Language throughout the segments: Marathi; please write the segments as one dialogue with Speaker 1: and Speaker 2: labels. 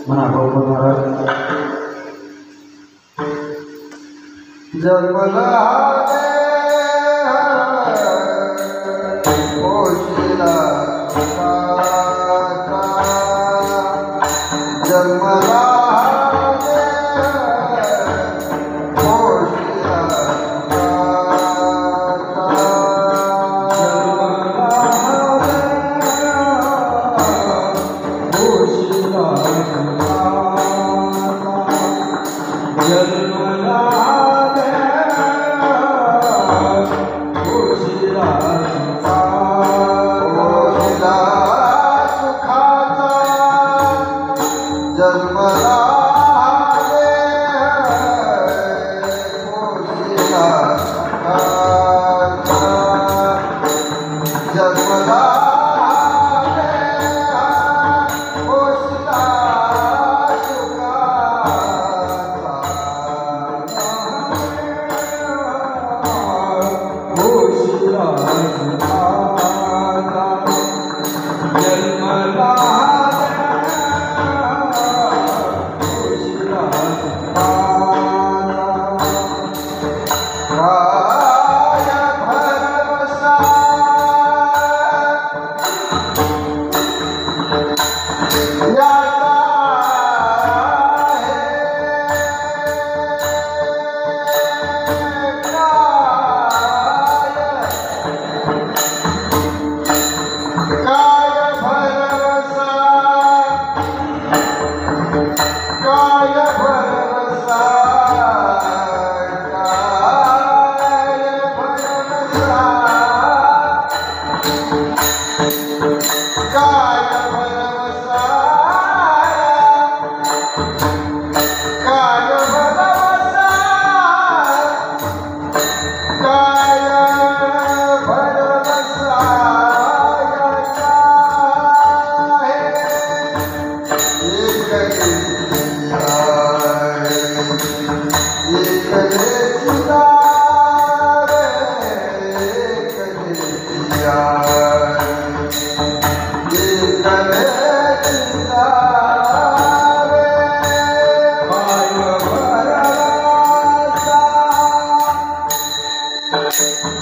Speaker 1: म्हणा गौतम महाराज जन्मला ओशीला जन्मला Hey,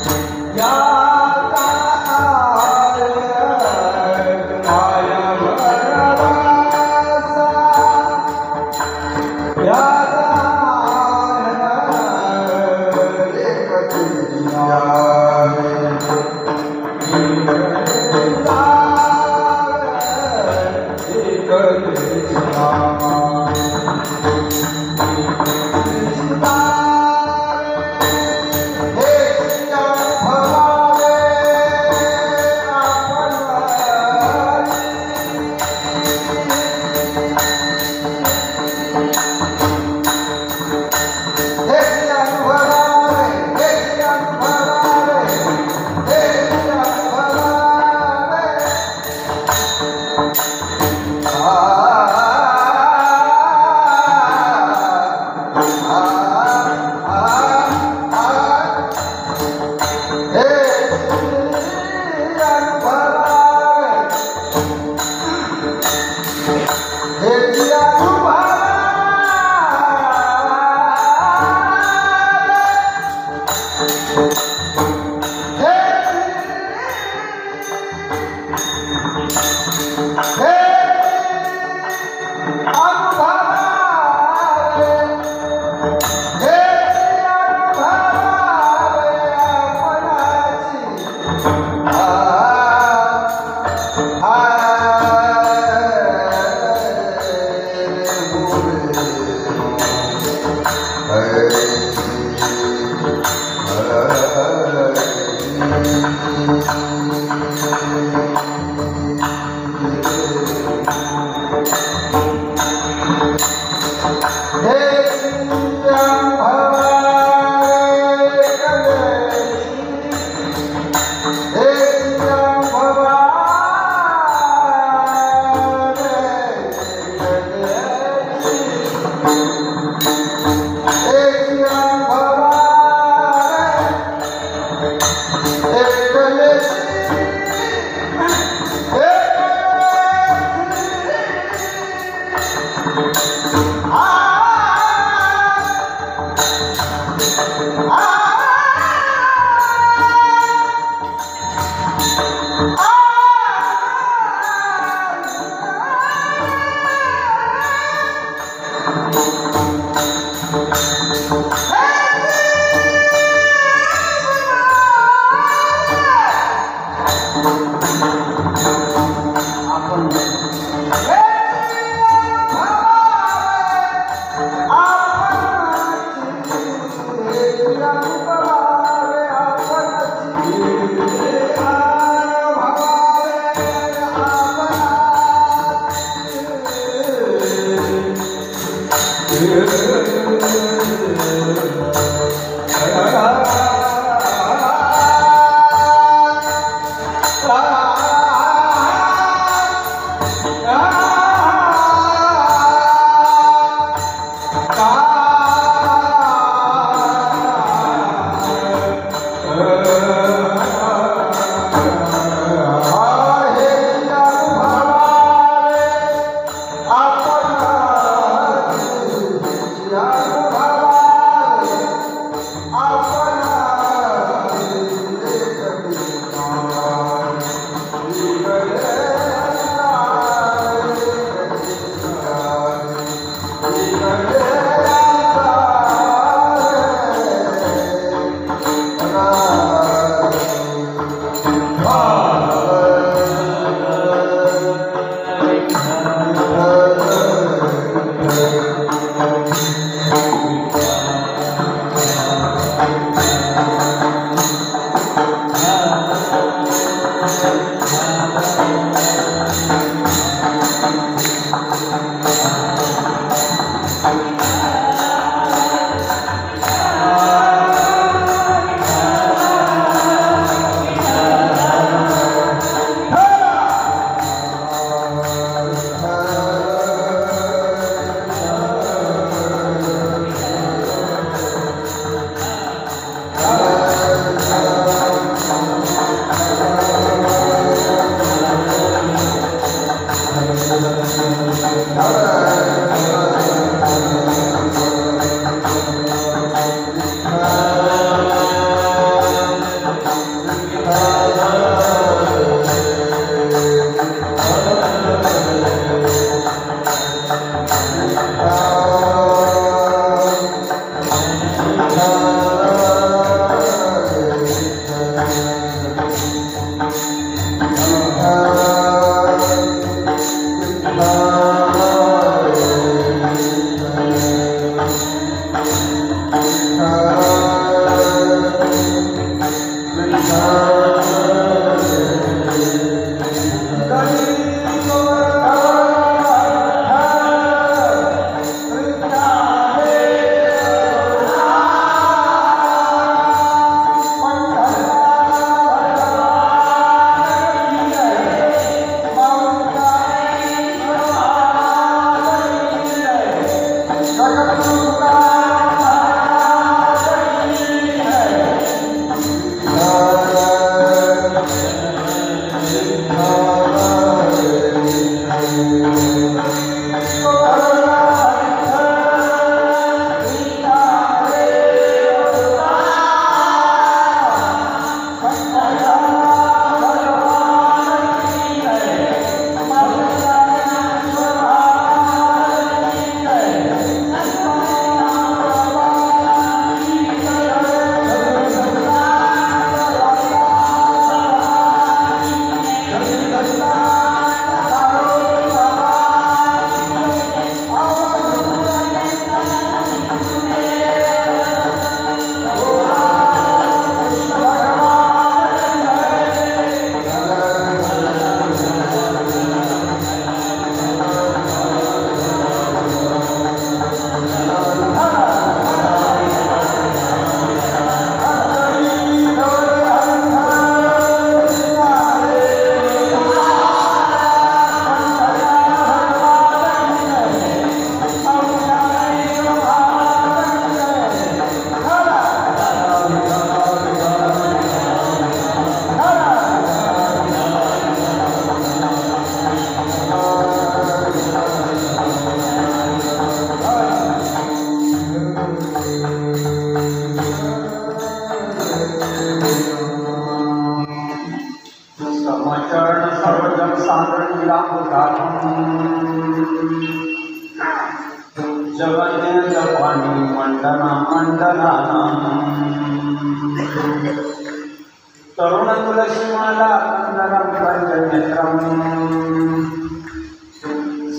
Speaker 2: तरुण तुलसीमाला कंदरं पंचनेत्रं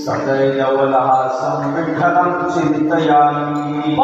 Speaker 2: सदैवलहासं विठ्ठलं चिन्तयामि।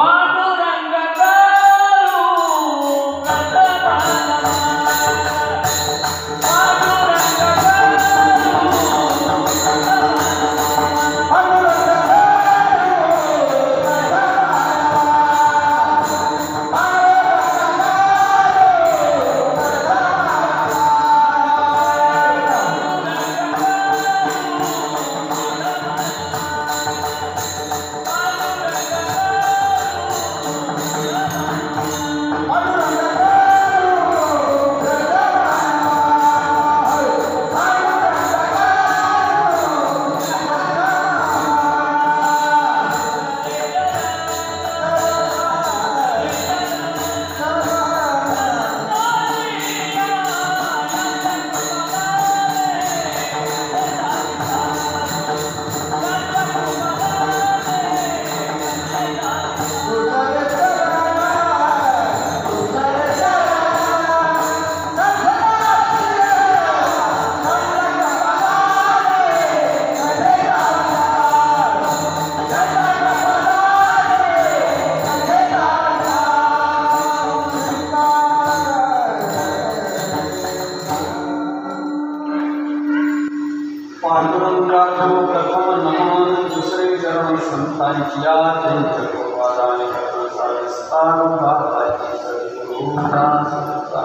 Speaker 1: पांडुरंगाचो प्रथम नमन दुसरे चरण संतांची आद्य गोवादाने सर्वसारस्तान भावाची सद्गुरुदासता।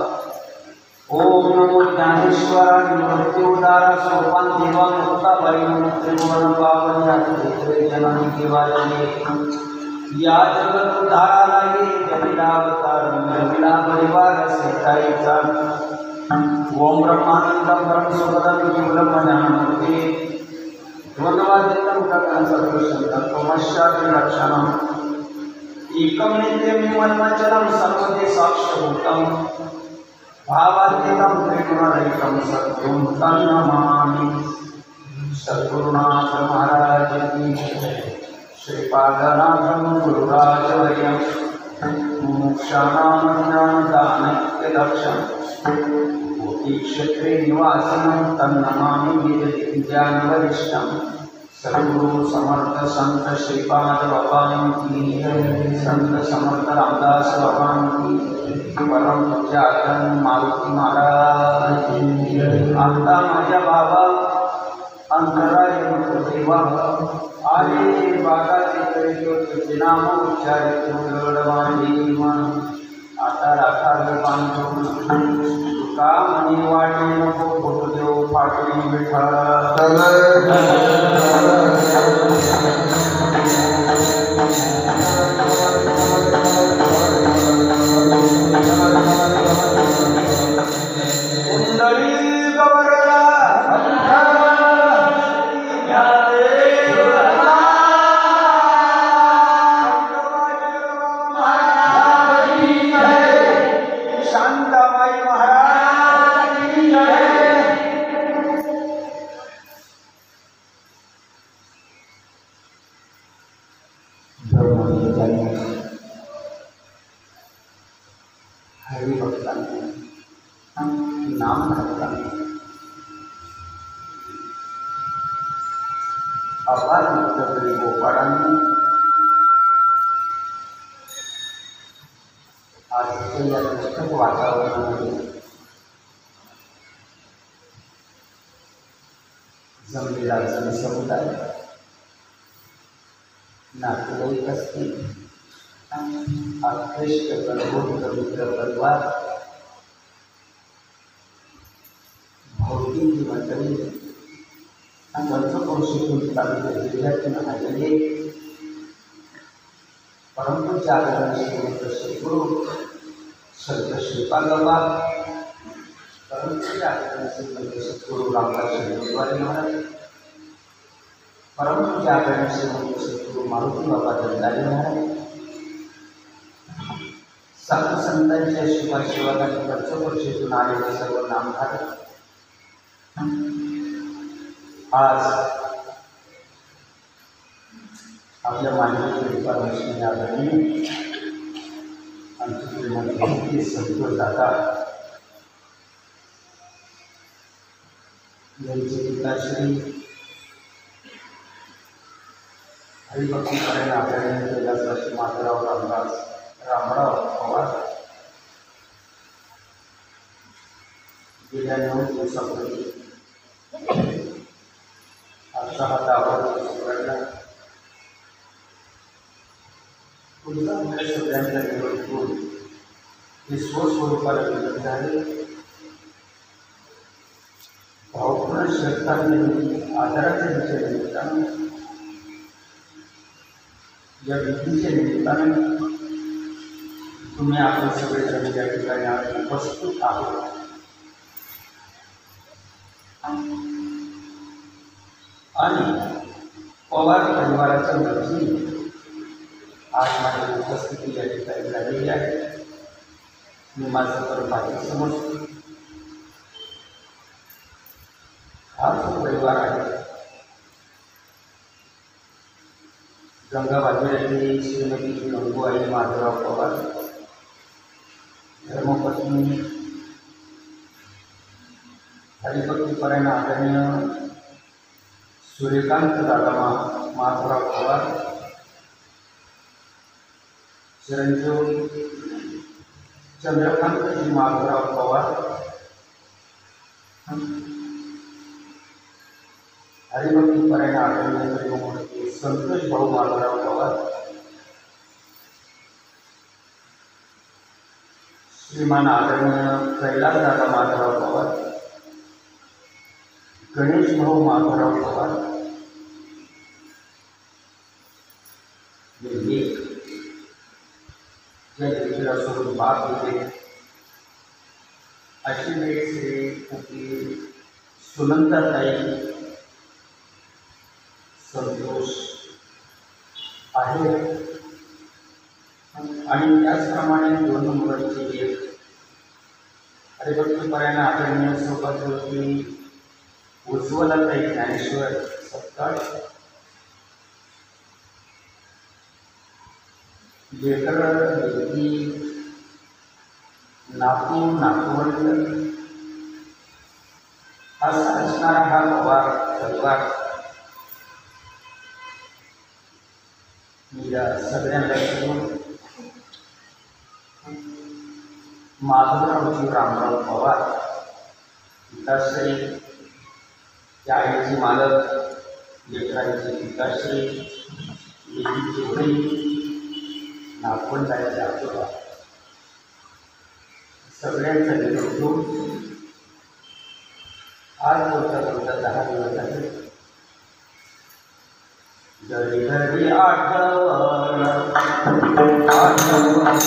Speaker 1: ओम नमो ज्ञानेश्वराय मृत्युदारा सोपान देवा मुक्ताबाई त्रिभुवन पावनी आदित्य जननी देवालये या जगत उद्धाराला ये कपिलावतार कपिला परिवार सीताईचा। ओम ब्रह्मानंदं ब्रह्मसुखदं केवलं ज्ञानमूर्ति द्वन्द्वातीतं तत्सदृशं तत्त्वमस्यादिलक्षणम् एकं नित्यं निर्मलमचलं सर्वदे साक्षिभूतं भावातीतं त्रिगुणरहितं सद्गुरुं तं नमामि। सद्गुरुनाथ महाराज की श्रीपादनाथं गुरुराजवर्यं मुमुक्षाणां ज्ञानदानैक्यलक्ष्यम् क्षेत्रे निवासिनं तन्नमामि वेदविद्यान्वरिष्ठं
Speaker 2: सद्गुरु समर्थ संत श्रीपाद बाबां की, संत समर्थ रामदास बाबां की, परम पूज्य आदरणीय मारुती महाराज की। आता माझ्या बाबा अंतराय देवा आले बागाचे करीतो तुझे नाम उच्चारितो गडवाणी मन। आता राखाल बांधून तुका म्हणे वाटे नको फोटो देव फाटली विठ्ठल। कुंडली गवरला शांताबाई महाराज की जय। हरिभक्तांनी नाम भक्तांनी अपार मित्रकरी गोपाळांनी आज या पुस्तक वातावरणामध्ये जमलेला जनसमुदाय नातेवाईक असतील, अखेष्ट गणगोत मित्र परिवार, भौतिक मंडळी, पंचक्रोशीतून तालुक्या जिल्ह्यातून आलेले परमपूज्य आदरणीय श्रीमंत सद्गुरू संत श्रीपाद बाबा, परमपूज्य आदरणीय श्रीमंत सद्गुरू रामदास शिंदे महाराज, परमपूज्य आदरणीय श्रीमंत सद्गुरू मारुती बाबा दंडाले महाराज, साधू संतांच्या शिवाशिवागाने पंचक्रोशीतून आलेले सर्व नामधारक आज आपल्या मानवी परमेश्वरी आदरणीय आमचे श्रीमंत सद्गुरू दादा यांचे पिताश्री हरिभक्तीपरायण आदरणीय कैलासवासी माधवराव रामराव पवार गेल्या 9 दिवसापूर्वी आजचा हा दावा सोडायला पुढचा आपल्या सगळ्यांच्या निवडून हे स्वस्वरूपाला विलग झाले। भावपूर्ण श्रद्धांनी आदराच्या दिशेने निमित्तानं या विधीच्या निमित्तानं तुम्ही आपण सगळेजण या ठिकाणी आज उपस्थित आहोत। आणि पवार परिवाराच्या वतीने आज माझी उपस्थिती या ठिकाणी झालेली आहे। मी माझं परभाग्य समजतो। हा जो परिवार आहे गंगा भागीरथी श्रीमती गंगूबाई माधवराव पवार, धर्मपत्नी हरिभक्तीपरायण आदरणीय सूर्यकांत दादा माधवराव पवार, चिरंजीव चंद्रकांतजी माधवराव पवार, हरिभक्तीपरायण आदरणीय संतोष भाऊ माधवराव पवार, श्रीमान आदरणीय कैलास दादा माधवराव पवार, गणेश भाऊ माधवराव पवार, या देखील सोडून बाप होते अशी वेळेस सुनंदाताई संतोष आहे। आणि त्याचप्रमाणे 2 नंबरची एक हरिभक्तीपरायण आदरणीय सौभाग्यवती उज्ज्वलाताई ज्ञानेश्वर सत्ताळ, लेकर व्यक्ती नातू नातवंड असा असणारा हा पवार परिवार या सगळ्यांना घेऊन माधवरावजी रामराव पवार पिताश्री, त्या आईची मालक, लेकरांचे पिताश्री, लेकीचे वडील, नागपंचायतचे आजोबा, सगळ्यांचा निरोप घेऊन आज बोलता बोलता 10 दिवस झाले. घरी घरी आठवण आठवण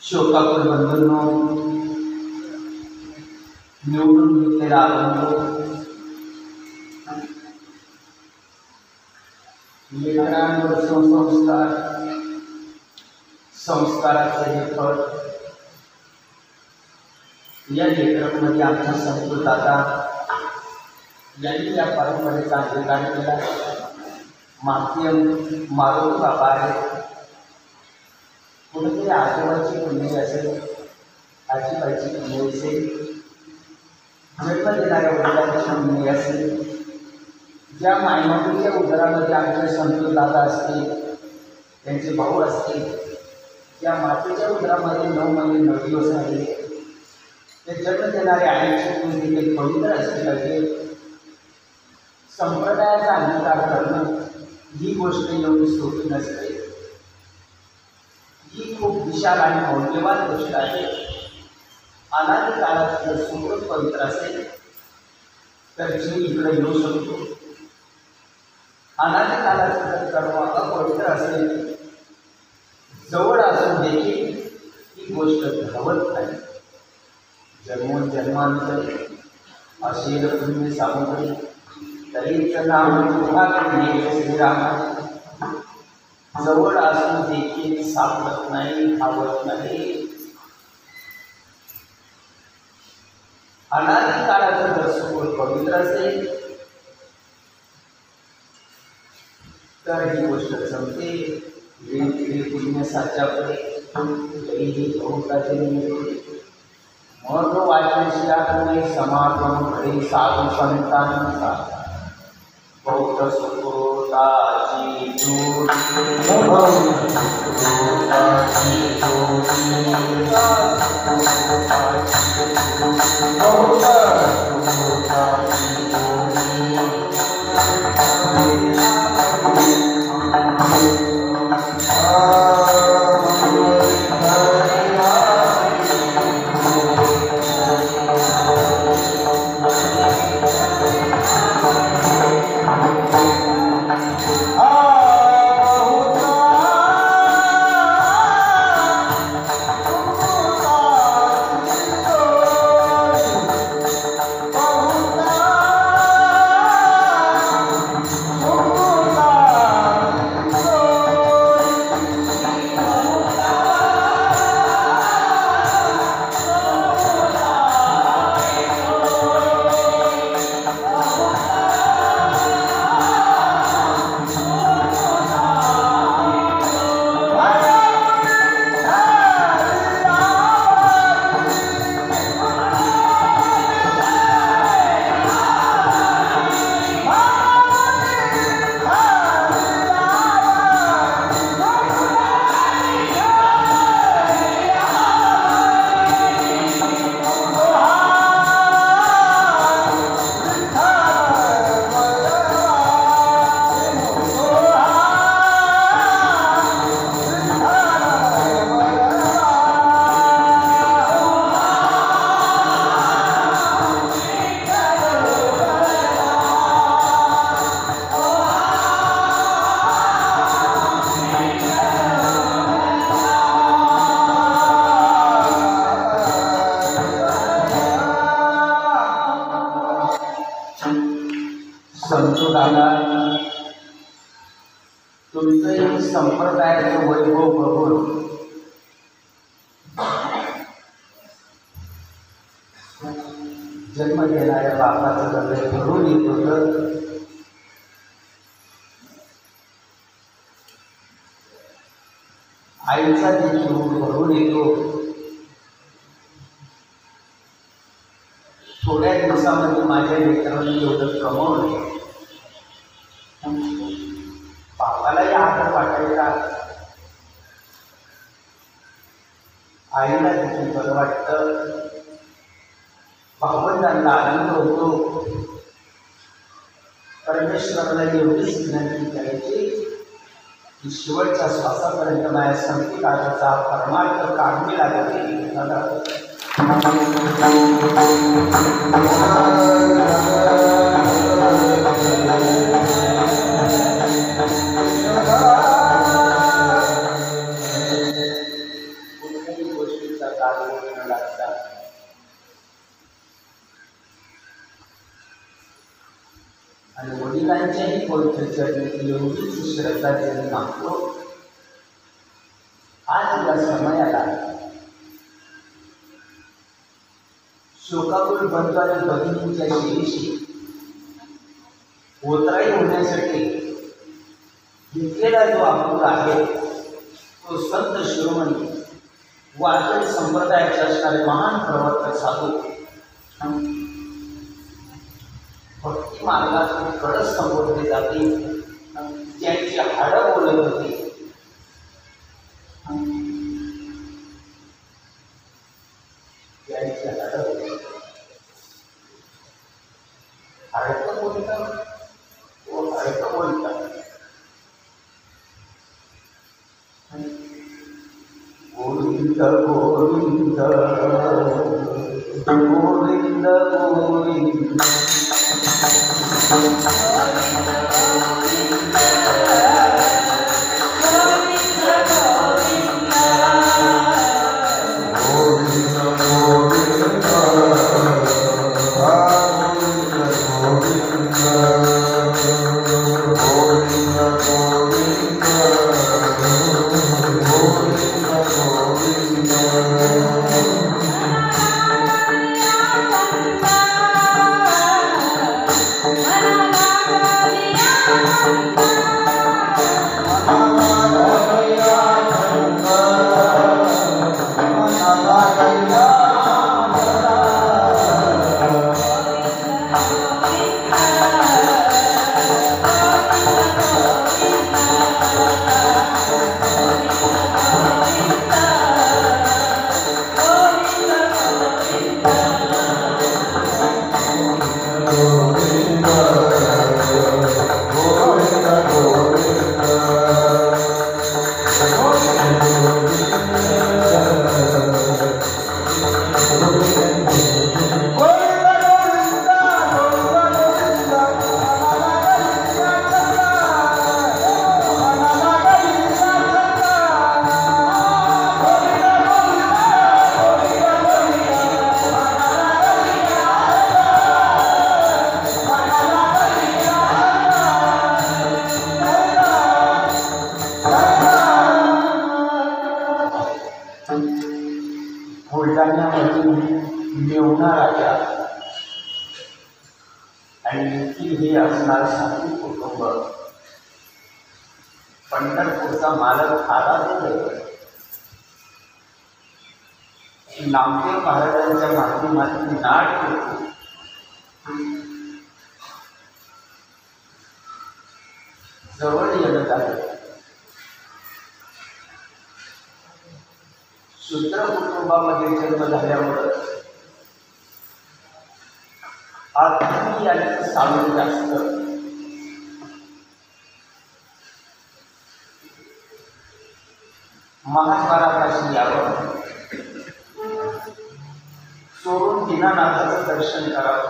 Speaker 2: शोकाकुल बंधूंनो, निवडून घेतलेला आनंद, लेकरांवर संस्कार, संस्काराचे हे फळ, या लेकरांमध्ये आमच्या संस्कृत दादा यांनी या परंपरेचा अंगीकार केला. माध्यम मारोळ बाबा आहे, कुठेतरी आजोबाची पुण्य असेल, आजीबाईची पुण्य असेल, जन्म देणाऱ्या वडिलांची पुण्य असेल, ज्या मायमातीच्या उदरामध्ये आमचे संतोष दादा असतील, त्यांचे भाऊ असतील, त्या मातेच्या उदरामध्ये 9 महिने 9 दिवस राहिले, ते जन्म देणाऱ्या आईची पुण्य देखील पवित्र असले पाहिजे. संप्रदायाचा अंगीकार करणं ही गोष्ट एवढी सोपी नसते. ही खूप विशाल आणि मौल्यवान गोष्ट आहे. अनादी काळात जर सुकृत पवित्र असेल तर जीव इकडे येऊ शकतो. अनादी काळात जर कर्म अपवित्र असेल, जवळ असून देखील ही गोष्ट घडवत नाही. जन्मोजन्मांतर अशील पुण्य सामुग्री तरीच नाम तुझा श्रीराम, जवळ असून देखील सापडत नाही, धावत नाही. अनादी काळाचं जर सुकृत पवित्र असेल तर ही गोष्ट जमते. वेगवेगळी पुण्य साच्यापुढे तरीही बहुताचे मग वाचनशिला समागम घरी साधू संतांचा बौद्ध सुकृताची जन्म देणाऱ्या बापाचं हृदय भरून येत होतं. आईचा देखील भरून येतो. थोड्या दिवसामध्ये माझ्या लेकरांनी एवढं कमवलं, बापालाही आदर वाटायचा, आईला देखील बरं वाटतं, भावंडांना आनंद होतो. परमेश्वराला एवढीच विनंती करायची की शेवटच्या श्वासापर्यंत माझ्या संकेताचा परमार्थ काढणे लागते. कुठल्याही गोष्टीचा काळ न लागता आणि वडिलांच्याही पवित्रचरणी एवढीच श्रद्धा त्यांनी मागतो. आज या समयाला शोकाकुल बंधू आणि भगिनींच्या शिरीशी ओतराई होण्यासाठी घेतलेला जो अपूर आहे तो संत शिरोमणी वारकरी संप्रदायाचे असणारे महान प्रवर्तक साधू भक्ती मार्गातून कडस संबोधले जाते. ज्यांची हाडं बोलत होती, ज्यांची हाडं हडकं बोलतात, तो हडकं बोलतात. गोविंद गोविंद गोविंद गोविंद मेवणाराच्या आणि येथील हे असणार साधू कुटुंब पंढरपूरचा मालक खाला नामदेव महाराजांच्या माध्यमातून नाट होतो. जवळ येत आहे. शूद्र कुटुंबामध्ये जन्म झाल्यामुळं आत्मी यांचं सामील जास्त. महाद्वारापाशी यावं, सोडून दीनानाथाचं दर्शन करावं.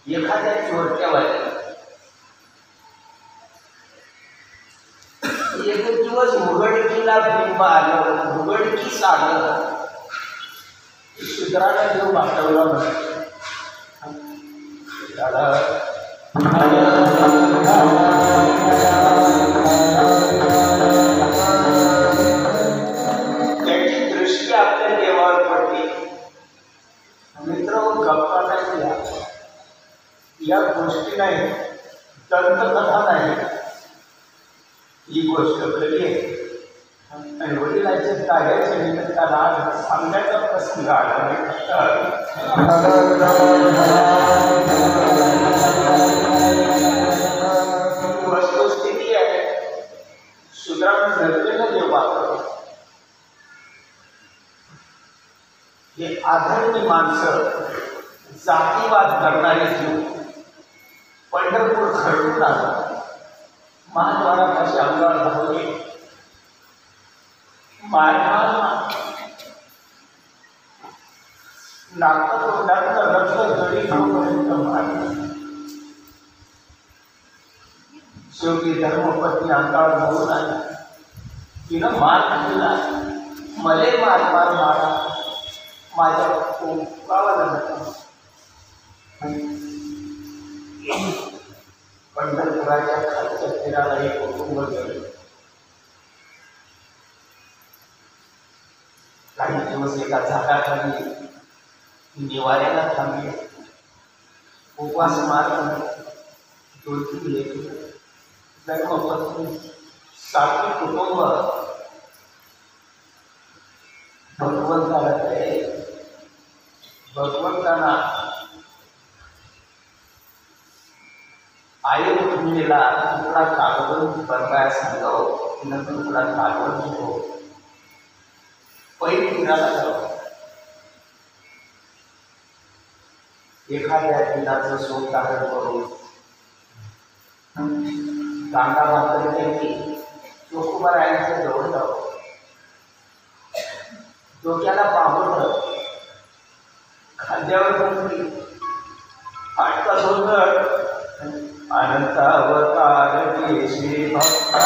Speaker 2: एखाद्या चोरट्यावाली एक दिवस उघडकीला बिंब आलं, उघडकीस आलं, शूद्राला देव पाठवला त्याची ही गोष्ट खरी आहे. आणि वडिलांच्या कार्याच्या निमित्ताला सांगण्याचा प्रसंग आला वस्तुस्थिती आहे. सुधारण घडलेलं जेव्हा हे आधर्मी माणसं, जातीवाद करणारे जीव पंढरपूर खरडून आला. महाद्वारापाशी अंगावर धावले. नागतोंडाचं रक्त जरी पर्यंत मारलं. शेवटी धर्मपत्नी अंगावर धावून आली. तिनं मार दिला. मले मारा माझ्या कोकावाला नका. पंढरपुराच्या खालच्या तीराला एक कुटुंब गेलं. काही दिवस एका झाडाखाली निवाऱ्याला थांबले. उपवास मारून 2-3 लेकरं, धर्मपत्नी, 7 कुटुंब भगवंतांना आई रुक्मिणीला तुकडा कागद बनवायला सांगावं. नंतर तुकडा कागद घेतो पैल फिरायला जावं. एखाद्या पिलाचं सोप धारण करून कांदा भाकर त्यांनी चोखोबारायांच्या जवळ जावं. डोक्याला पाहून खांद्यावर बसली, फाटका धोतर, अनंत अवतार केशरी भक्ता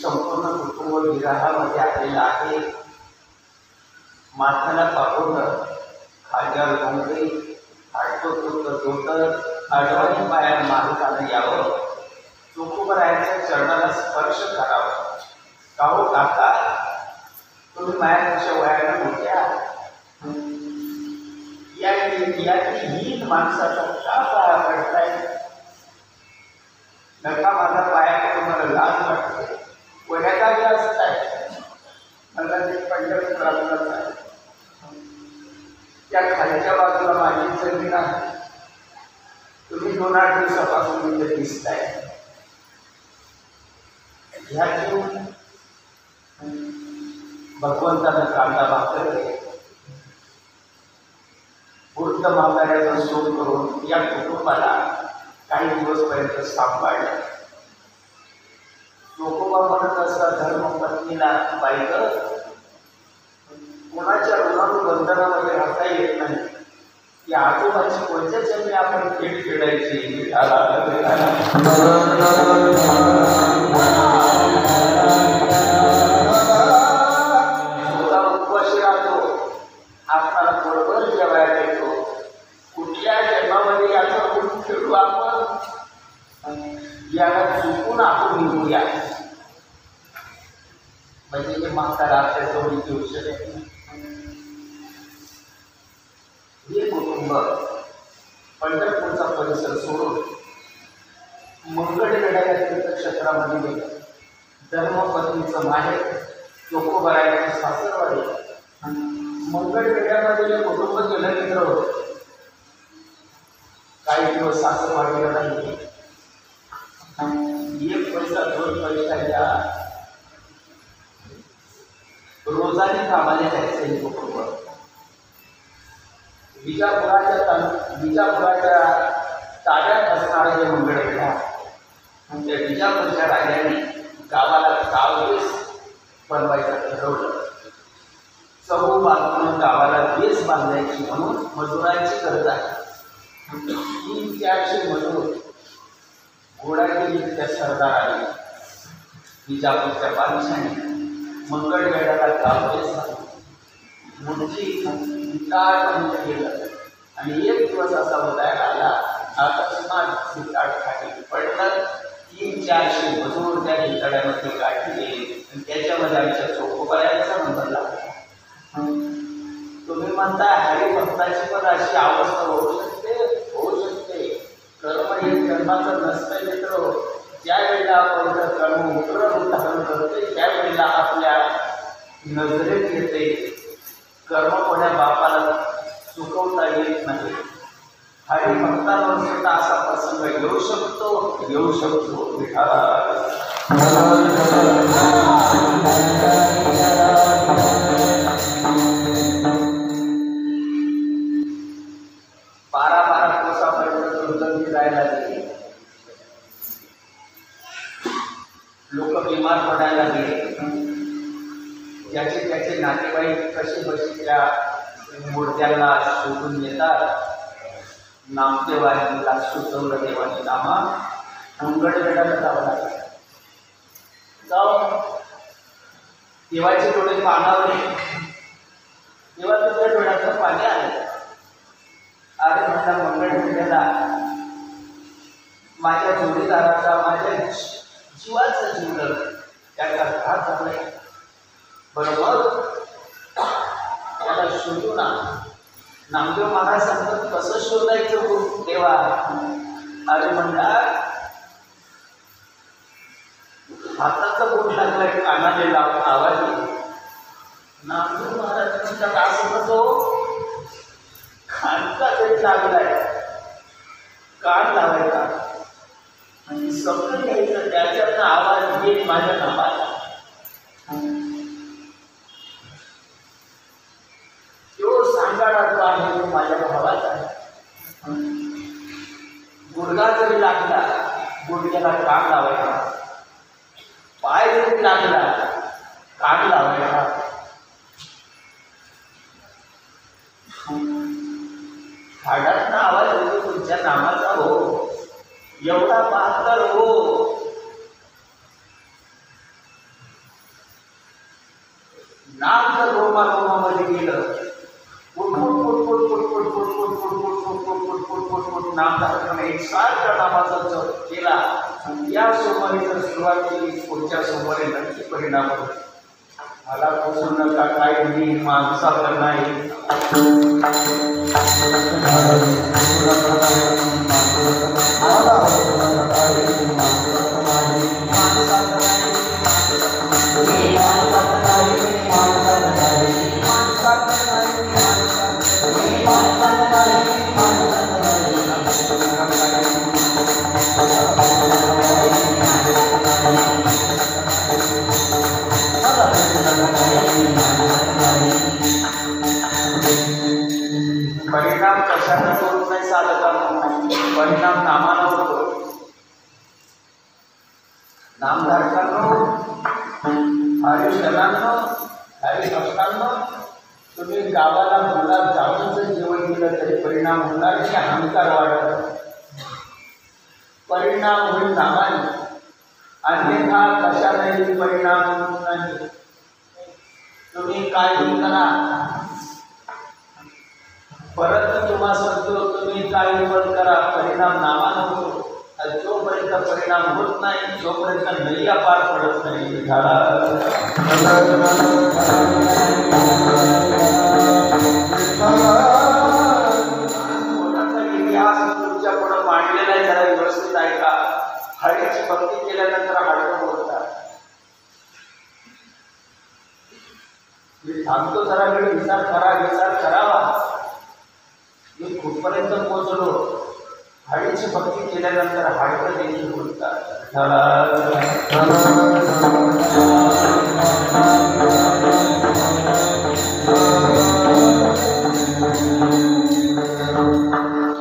Speaker 2: संपूर्ण कुटुंब विराहामध्ये आलेलं आहे. माथ्याला पाहून खांद्यावर घोंगडे, आडवानी पायाला मालकाला यावं. चोखोबारायांच्या चरणाला स्पर्श करावा. का हो काका, तुम्ही मायापेक्षा वयाला मोठ्या, हीन माणसाचा का पाया पडताय? नका माझा पाया तुम्हाला लाज वाटते. वड्या जागे असत आहे. मला ते पंढरपुरातच आहे. त्या खालच्या बाजूला माझी जमीन आहे. तुम्ही 2-8 दिवसापासून इथे दिसताय. ह्या घेऊन भगवंतानं कांदा भाकर वृद्ध मागाऱ्याचा शोध करून या कुटुंबाला काही दिवसपर्यंत सांभाळलं. चोखोबा म्हणत असता धर्मपत्नीला, बाई ग, कोणाच्या ऋणानुबंधनामध्ये राहता येत नाही. या आजोबाची कोणत्या जन्मी आपण खेळ खेळायची? उपवाशी राहतो, आपल्याला बरोबर जेवायला येतो. कुठल्या जन्मामध्ये याचं ऋण खेळू आपण? याला चुकून आपण निघूया. म्हणजे हे म्हातारा आपल्या जवळ घेऊ शकत नाही. हे कुटुंब पंढरपूरचा परिसर सोडून मंगळवेढा या तीर्थक्षेत्रामध्ये गेलं. धर्मपत्नीचं माहेर चोखोबारायांचं सासरवाडी मंगळवेढ्यामध्ये कुटुंब गेलं मित्र होतं. काही दिवस सासरवाडीला राहिले. 1 पैसा 2 पैशाच्या रोजाने कामाला जायचं हे कुटुंब. विजापुराच्या ताब्यात असणारे जे मंगळवेढा, त्या विजापूरच्या राजाने गावाला गावदेस बनवायचं ठरवलं. बाजूने गावाला बेस बांधायची म्हणून मजुरांची गरज आहे. 300-400 मजूर घोडा केली त्या सरदाराने विजापूरच्या बादशाने मंगळवेढ्याला गावदेस बांधलं. मुंची गेलं आणि एक दिवस असा उदयाला आला, अकस्मात भिताड खाली पडलं. 300-400 मजूर त्या भिताड्यामध्ये गाठले आणि त्याच्यामध्ये आमच्या चोखोबायांचा नंबर लागला. तुम्ही म्हणता हरिभक्ताची पण अशी अवस्था होऊ शकते. कर्म हे जन्माचं नसतं मित्र. ज्या वेळेला आपण कर्म उग्र धारण करते त्यावेळेला आपल्या नजरेत येते. कर्म कोण्या बापाला चुकवता येत नाही. हरिभक्तांवर सुद्धा असा प्रसंग येऊ शकतो. बारा कोसापर्यंत दुर्गंधी जायला गेली. लोक बिमार पडायला गेले. त्याचे नातेवाईक कसे बसे त्या मूर्त्याला शोधून येतात. नामदेवाला सुचवलं देवानी नामा मंगळवेढ्याला जावं लागलं. जाऊन देवाचे डोळे पाण्यावर तेव्हा तुझ्या डोळ्याचं पाणी आलं. अरे म्हणता मंगळवेढ्याला माझ्या जोडीदाराचा, माझ्या जीवाचा जीव त्याचा घात झालाय. बरोबर त्याला शोधू ना. नामदेव महाराज सांगतात कसं शोधायचं देवा. अरे म्हणता हाताचा बोट लागलाय, कानाला आवाज येतो. नामदेव महाराज म्हणतात असं कसं, खानचा पेट लागलाय, कान लावायचा आणि सगळं घ्यायचं, त्याच्यातनं आवाज येईल माझ्या नावाला. तो सांगाडा जो आहे तो माझ्या भावाचा आहे. गुडघा जरी लागला गुडघ्याला कान लावायचा, पाय जरी लागला कान लावायचा. हाडातनं आवाज येतो तुमच्या नामाचा हो, एवढा बहादर हो. नाम जर रोमामध्ये गेलं, नाम एकसारख्या नामाचा जप केला. या सोमवारी जर सुरुवात केली, पुढच्या सोमवारी नक्की परिणाम होतो. मला पोचू नका काय मी माणसावर नाही. परिणाम कशाने होत नाही साधकांना, परिणाम नामानं होतो. नामधारकांनो, हरिजनांनो, हरिभक्तांनो, तुम्ही गावाला गुलाब जामुनचं जेवण दिलं तरी परिणाम होणार नाही. अहंकार वाढत परिणाम होईल नामाने, अन्यथा कशानेही परिणाम होत नाही. तुम्ही काही करा, परत तुम्हाला सांगतो तुम्ही काही पण करा, परिणाम नामानं होतो. जोपर्यंत परिणाम होत नाही तोपर्यंत नैया पार पडत नाही. इतिहास तुमच्या पुढे मांडलेला आहे, जरा व्यवस्थित ऐका. हरीची भक्ती केल्यानंतर हाडकं बोलतात. थांबतो जरा वेळ विचार करावा. मी कुठपर्यंत पोहोचलो. हळीची भक्ती केल्यानंतर हाडकं देखील बोलतात.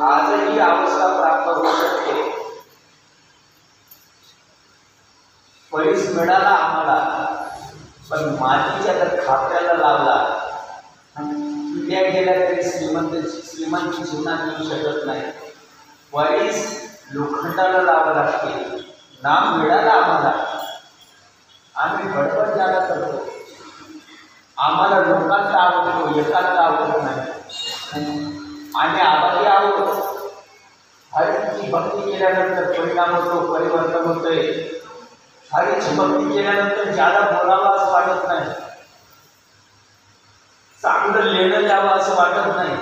Speaker 2: आजही अवस्था प्राप्त होऊ शकते. पैस मिळाला आम्हाला, पण मातीच्या जर खापऱ्याला लावला, पिढ्या गेल्या तरी श्रीमंत जीवनात येऊ शकत नाही. पैस लोखंडाला लावावं लागते. नाम मिळाला आम्हाला, आम्ही बडबड ज्याला करतो. आम्हाला लोकांना आवडतो, एकाला आवडत नाही. आणि आम्हाला आवडतो. हरीची भक्ती केल्यानंतर परिणाम होतो, परिवर्तन होतंय. हरीची भक्ती केल्यानंतर ज्याला बोलावं असं वाटत नाही, चांगलं लेणं द्यावं असं वाटत नाही,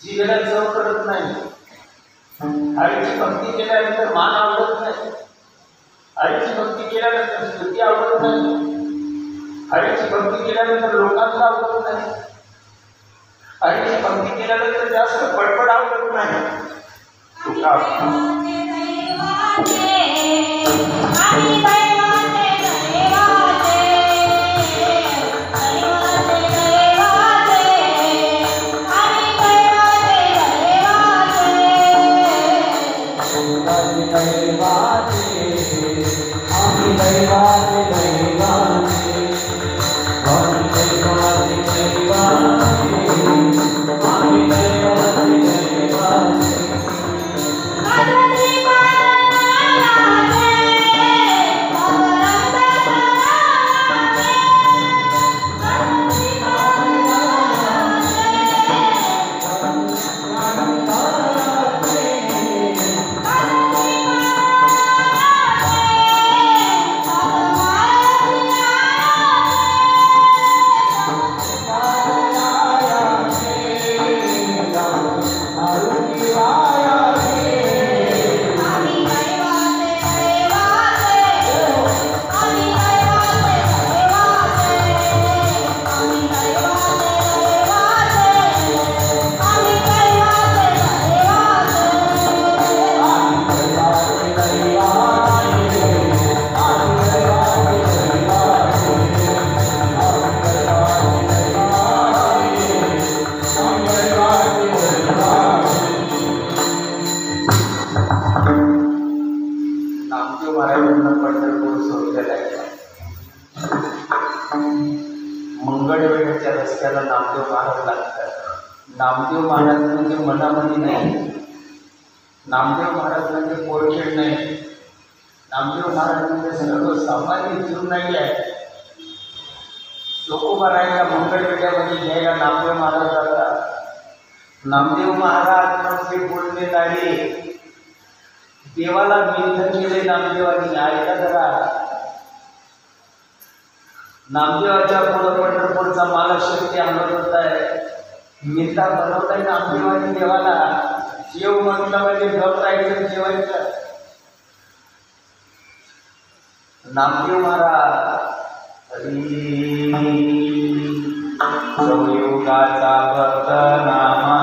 Speaker 2: जीवेला चव करत नाही. हरीची भक्ती केल्यानंतर मान आवडत नाही. हरीची भक्ती केल्यानंतर स्तुती आवडत नाही. हरीची भक्ती केल्यानंतर लोकांना आवडत नाही. हरीची भक्ती केल्यानंतर जास्त बडबड आवडत नाही. तुका मंगळवेढ्याच्या रस्त्याला नामदेव महाराज लागतात. नामदेव महाराज म्हणजे मनामध्ये नाही. नामदेव महाराज म्हणजे पोरखेड नाही. नामदेव महाराज म्हणजे सर्वसामान्य जीव नाही आहे. लोकोबारायला मंगळवेढ्यामध्ये घ्यायला नामदेव महाराज जातात. नामदेव महाराज म्हणजे बोलणे नाही. देवाला निंदन केले नामदेवानी. ऐका जरा, नामदेवाच्या पुढं पंढरपूरचा मालक शक्ती आणत होत आहे. मिता बनवताय नामदेवानी देवाला. जेव म्हटलं म्हणजे गप राहायचं, जेवायचं. नामदेव महाराज संयोगाचा भक्त नामा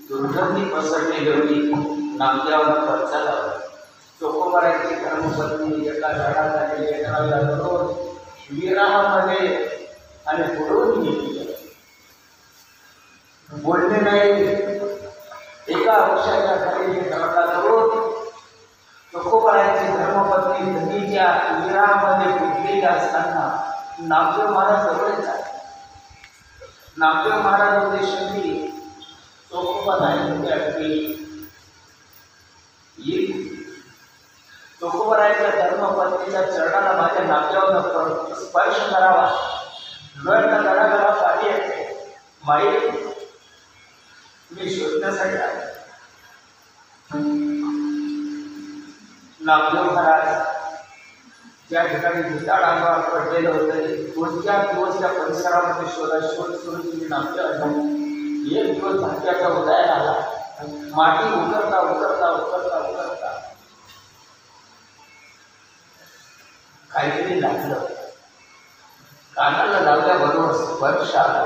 Speaker 2: दुर्गंधी पसरली होती. नामदेवाला खर्चा लावला. चोकोबाराची धर्मपत्नी एका झाडाखाली लेकराला धरून विराहामध्ये आणि बुडवून घेतली. बोलणे नाही. एका वृक्षाच्या खाली लेकराला धरून चोकोबाराची धर्मपत्नी धनीच्या विराहामध्ये गुंतलेली असताना नामदेव महाराज जवळच आहे. नामदेव महाराज उद्देशांनी चोखोबा नाईक येईल. चोखोबारायच्या धर्मपत्नीच्या चरणाला माझ्या नामदेवानं स्पर्श करावा. डोळ्यातला गळागळा पाणी येते. माई मी शोधण्यासाठी आले. नामदेव महाराज ज्या ठिकाणी भुताळ अंगावर पडलेलं होतं, कोणत्या दिवस त्या परिसरामध्ये शोध सुरू केली. नामदेव एक दिवस धाक्याचा उदयाला आला. माती उतरता उतरता उतरता उतरता काहीतरी लागलं. कानाला लावल्याबरोबर स्पर्श आला.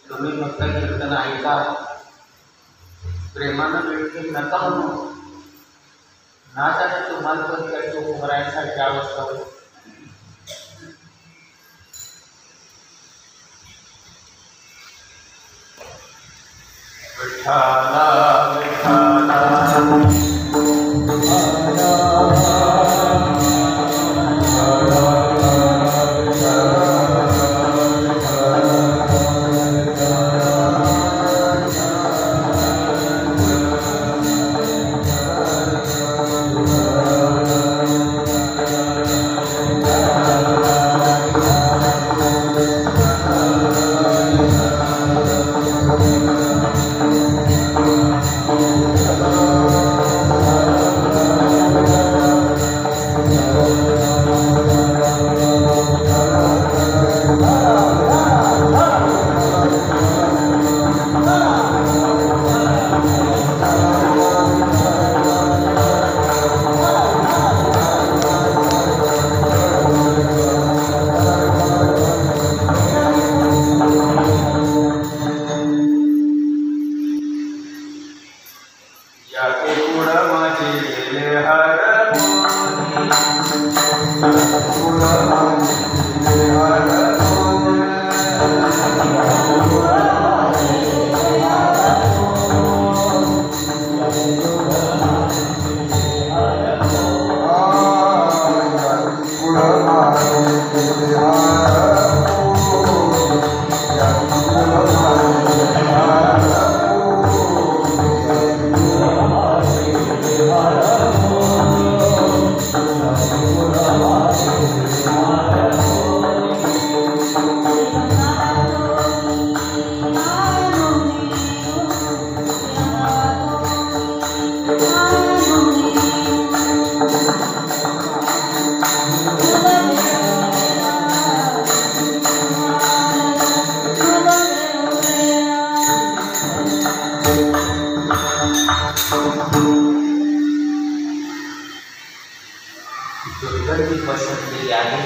Speaker 2: तुम्ही फक्त कीर्तन ऐका, प्रेमानं कीर्तन नका म्हणू. ना जाणे तुम्हाला पण काही चोखोबारायांसारखी अवस्था होईल. विठ्ठला विठ्ठला दुर्गंधी पसरलेली आहे.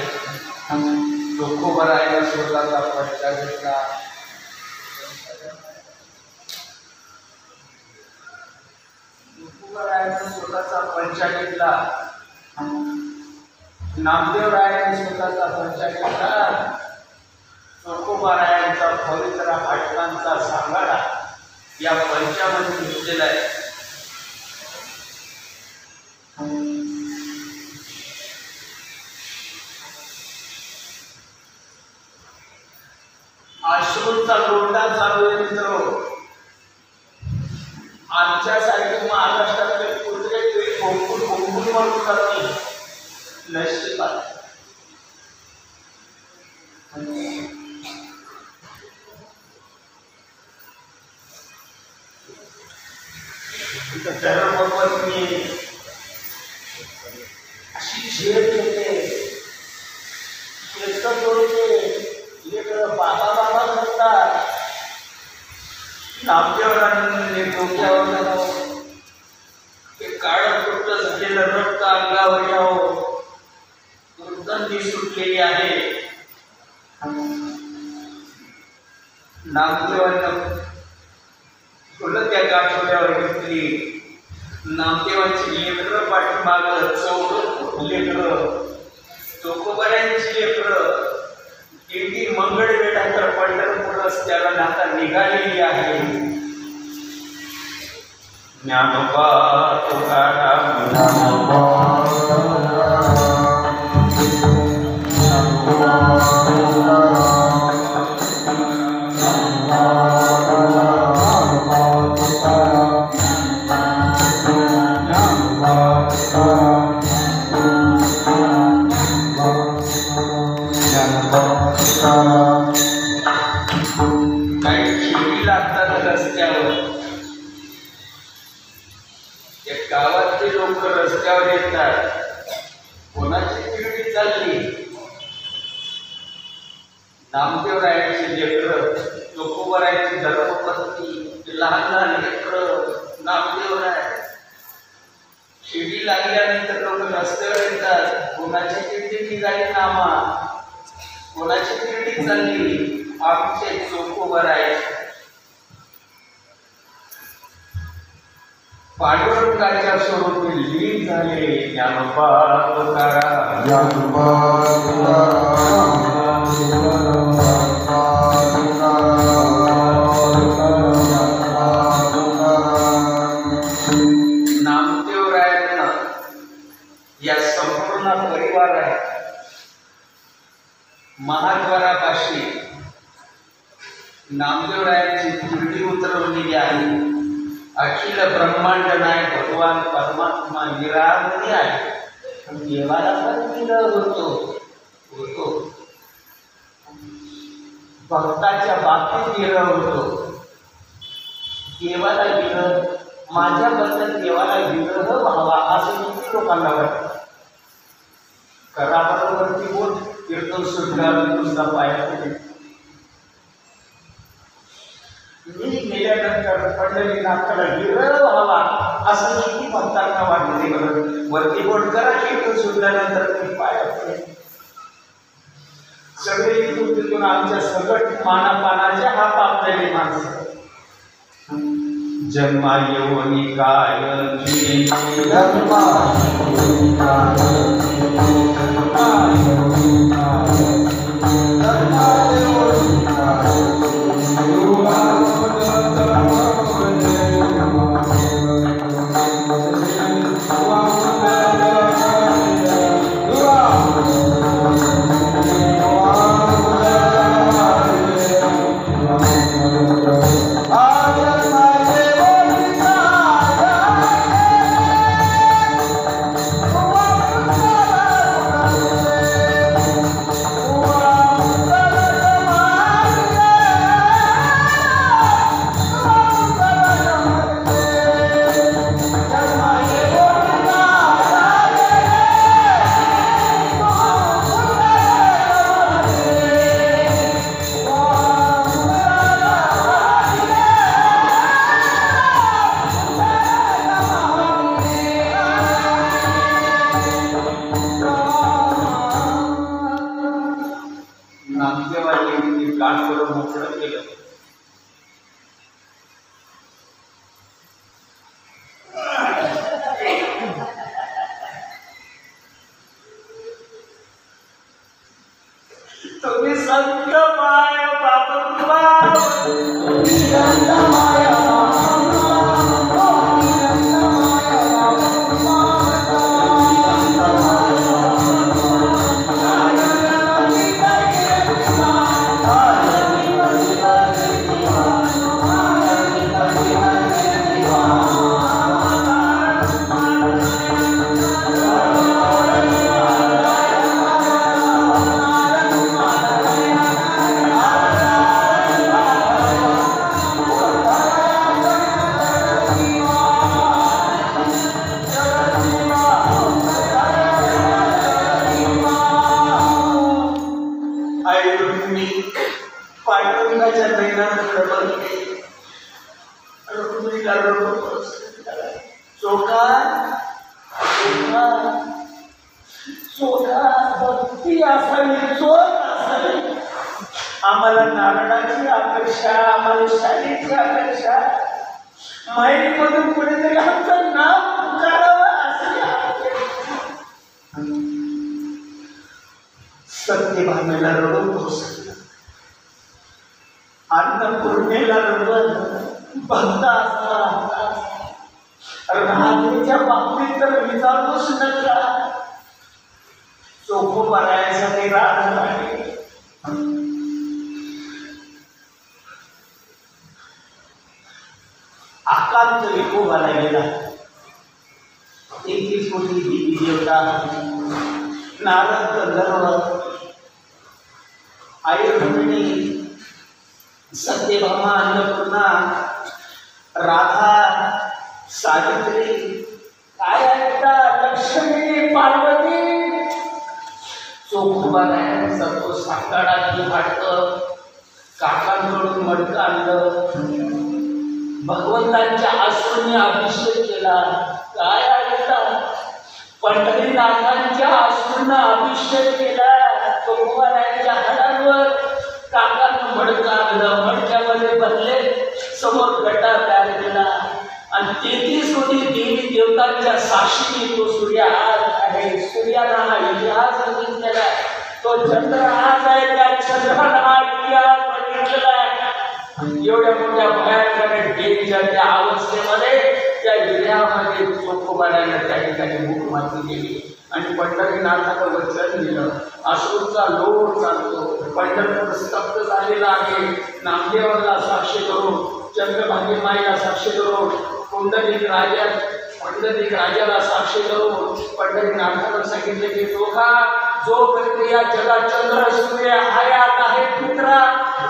Speaker 2: चोखोबारायला स्वतःचा फटका घेतला. चोखोबारायाने स्वतःचा पंचा घेतला. नामदेवरायाने स्वतःचा पंचा घेतला. चोखोबारायांचा पवित्र हाडकांचा सांगाडा या पंचामध्ये घेतलेला आहे. अश्रूंचा लोंढा चालू आहे मित्र. आमच्यासारखे महाराष्ट्रातले कुत्रे तरी भोंकून भोंकून मरून जातील. नशिबात धर्मपत्नी अशी झेप घेते, केस तोडते, बाबा बाबा करतात. नामदेवरायांनी डोक्यावर ते काळं कुठं झालेलं रक्त अंगावर यावं, दुर्गंधी सुटलेली आहे. नामदेवांना फुलं त्या गाठोड्यावर घेतली. नामदेवांची लेकरं पाठीमागं चौघ लेकरं, चोकोबऱ्यांची लेकरं, दिंडी मंगळवेढा तर पंढरपूर रस्त्याला नाता निघालेली आहे. ज्ञानोबा तुकाराम काही शिडी लागतात रस्त्यावर. त्या गावातले लोक रस्त्यावर येतात. कोणाची शिडी चालली? नामदेवरायांची लेकरं, चोकोबरायांची धर्मपत्नी, लहान लहान लेकरं, नामदेवराय. शिडी लागल्यानंतर लोक रस्त्यावर येतात. कोणाची शिडी निघाली नामा, कोणाची शिडी चालली? आमचे चोकोबराय. पांडुरंगाच्या स्वरूपी लीन झाले. ज्ञानोबा तुकाराम, ज्ञानोबा नामदेवरायांना या संपूर्ण परिवारात महाद्वारापाशी नामदेवरायांची पिंडी उतरवलेली आहे. अखिल ब्रह्मांड नायक भगवान परमात्मा निरामय आहे. देवाला पण विरह होतो, भक्ताच्या बाबतीत विरह होतो. देवाला विरह, माझ्याबद्दल देवाला विरह व्हावा असं किती लोकांना वाटतं. करा बरोबरती बोल, कीर्तन सुटल्यावर तुझा पाया मी गेल्यानंतर पंढरीनाथाला विरह व्हावा असं किती भक्तांना वाटते. बरं वरती बोट करा, कीर्तन सुटल्यानंतर मी पाया पडेल. सगळे इथून तिथून आमच्या सगट मानापानाच्या हा पापलेली माणसं. जन्मा येऊनी काय नामदेवांनी गाण करून मोकळं केलं. तुम्ही संत माय बाबा चोखा भक्ती असावी, चोख असावी. आम्हाला नारळाची अपेक्षा, आम्हाला शाळेची अपेक्षा, माहितीमधून कुणीतरी आमचं नाव पुकारावं अशी अपेक्षा. सत्यभामेला रडून पोचलं, अन्नपूर्णेला रडवलं, भक्त असणार रात्रीच्या बाबतीत तर विचारूच नका. चोखोबा राहायसाठी राहत नाही. आकांत विकोबाला गेला. 31 कोटी देवी देवता, नारद गंधर्व, आई रुक्मिणी, सत्यभामा, अन्नपूर्णा, राधा, सावित्री, काय ऐकता, लक्ष्मी, पार्वती. चोखोबा राहायचा तो साकाडातली वाटतं, काकांकडून मडकं आणलं, भगवंतांच्या आश्रमी अभिषेक केला. काय ऐकता, पंढरीनाथांच्या आश्रम अभिषेक केला. चोखोबारायांच्या हाडांवर काकांना मडकं आणलं, मडक्यामध्ये बनले, समोर गटा तयार केला आणि 33 कोटी देवी देवतांच्या साक्षीने तो सूर्य आज आहे. सूर्याला हा इतिहास बघितलेला, तो चंद्र आज आहे, त्या चंद्राला हा इतिहास बघितलेला. एवढ्या मोठ्या भयंकर डेंजरच्या अवस्थेमध्ये त्या विद्यामध्ये चोखोबाराने त्या ठिकाणी भूक माती केली आणि पंढरीनाथाचं वचन दिलं. अश्रूचा लोट चालतो, पंढरपूर स्तब्ध झालेला आहे. नामदेवाला साक्षी करून, चंद्रभागी माईला साक्षी करून, पुंडलिक राजाला साक्षी करून पंढरीनाथाला सांगितले की चोखा, जोपर्यंत या जगात चंद्र सूर्य हयात आहे मित्रा,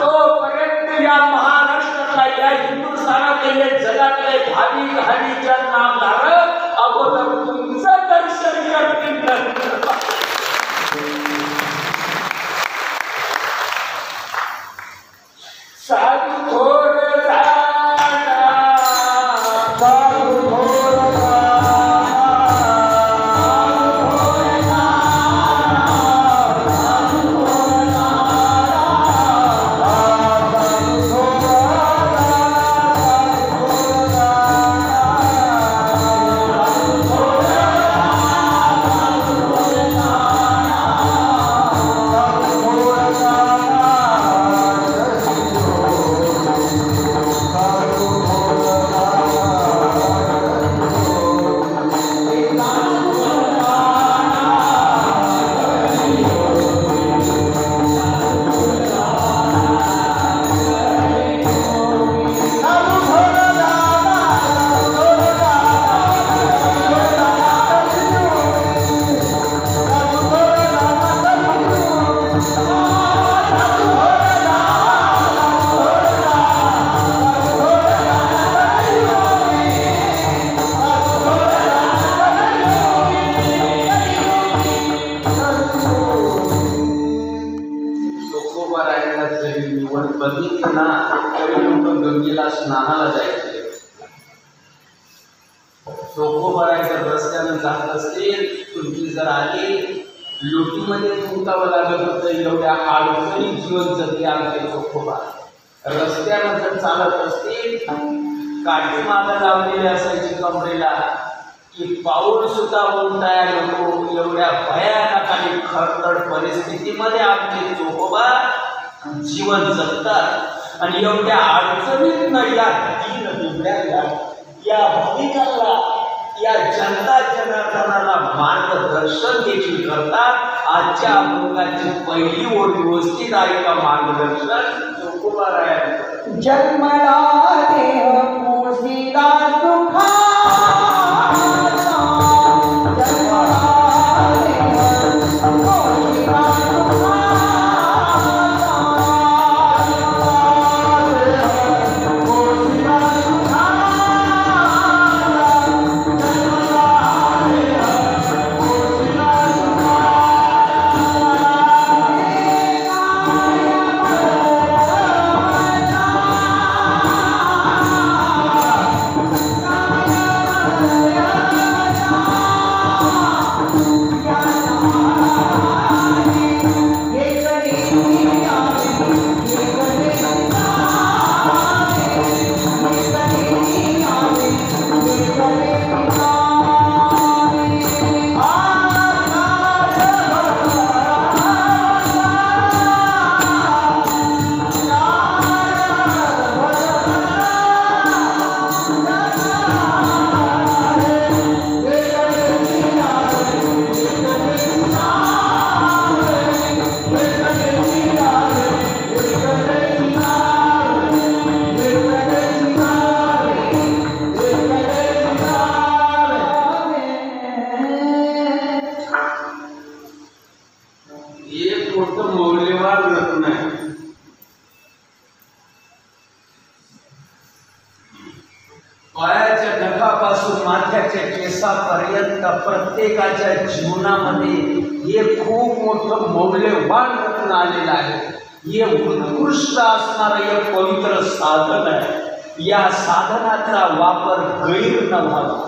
Speaker 2: तोपर्यंत या महाराष्ट्रातला, या हिंदुस्थानातले, या जगातले भाविक हरिजन नामधारक अगोदर तुमचं दर्शन करतील. साधू थोर बघितलं ना तरी लोक गंगेला स्नानाला जायचे. चोखोबाराच्या रस्त्यानं जात असतील, तुमची जर आली लोटीमध्ये मुक्तावं लागत होतं. एवढ्या अडचणी जीवन जगले आमचे चोखोबा. रस्त्यानं जर चालत असतील, काठी मागं लावलेली असायची कमरेला की पाऊल सुद्धा उलटाया नको. एवढ्या भयानक आणि खरतर परिस्थितीमध्ये आमचे चोखोबा जीवन जगतात आणि एवढ्या अडचणीतनं या दीन दुबळ्याला, या भाविकाला, या जनता जनार्दनाला मार्गदर्शन देखील करतात. आजच्या अभंगाची पहिली ओळ व्यवस्थित आहे का मार्गदर्शन चोखोबारायांचं.
Speaker 3: जन्मला देह मोसिदा सुखा,
Speaker 1: मोठं मौल्यवान रत्न आहे. पायाच्या नखापासून माथ्याच्या केसापर्यंत प्रत्येकाच्या जीवनामध्ये हे खूप मोठं मौल्यवान रत्न आलेलं आहे. हे उत्कृष्ट असणारं एक पवित्र साधन आहे. या साधनाचा वापर गैर न व्हावा.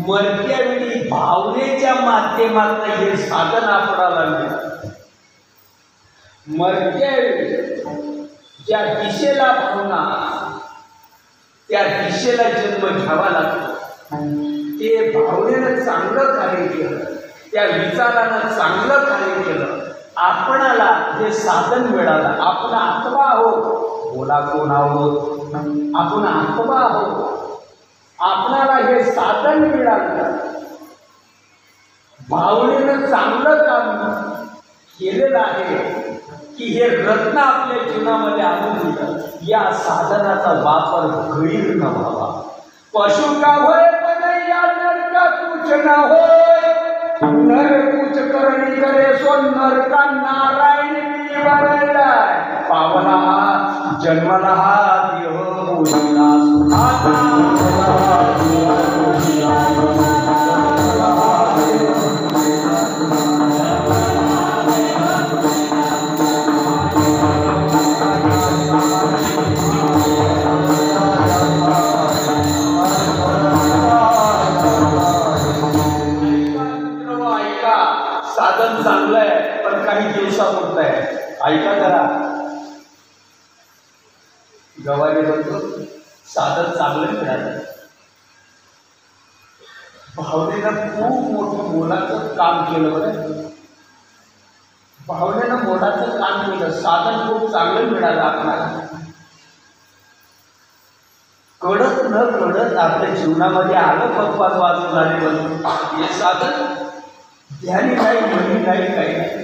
Speaker 1: मरत्या वेळी भावनेच्या माध्यमातून हे साधन आपल्याला मिळतं. मरत्या वेळी ज्या दिशेला भावना त्या दिशेला जन्म घ्यावा लागतो. ते भावनेनं चांगलं कार्य केलं, त्या विचारानं चांगलं कार्य केलं, आपणाला जे साधन मिळालं. आपण आत्मा आहोत. बोला कोण आहोत? आपण आत्मा आहोत. आपणाला हे साधन मिळालं. भावनेनं चांगलं काम केलेलं आहे की हे रत्न आपल्या जीवनामध्ये आणून दिलं. या साधनाचा वापर गैर न व्हावा. पशु का होय पण या नर का तुझ न होय. नर कुछ करणी करे सो नर का नारायण मी बरलाय. पावला हा जन्मला हा देह बोलिला साधन चांगलं आहे पण काही दिवसापुरतं आहे. ऐका जरा, गवारी म्हणतो साधन चांगलं मिळालं. भावनेनं खूप मोठं मोलाचं काम केलं. बरं, भावनेनं मोलाचं काम केलं. साधन खूप चांगलं मिळालं आपल्याला. कळत न कळत आपल्या जीवनामध्ये आलं. पप्पा वाजून आले म्हणून हे साधन ध्यानी नाही, म्हणी नाही, काही नाही.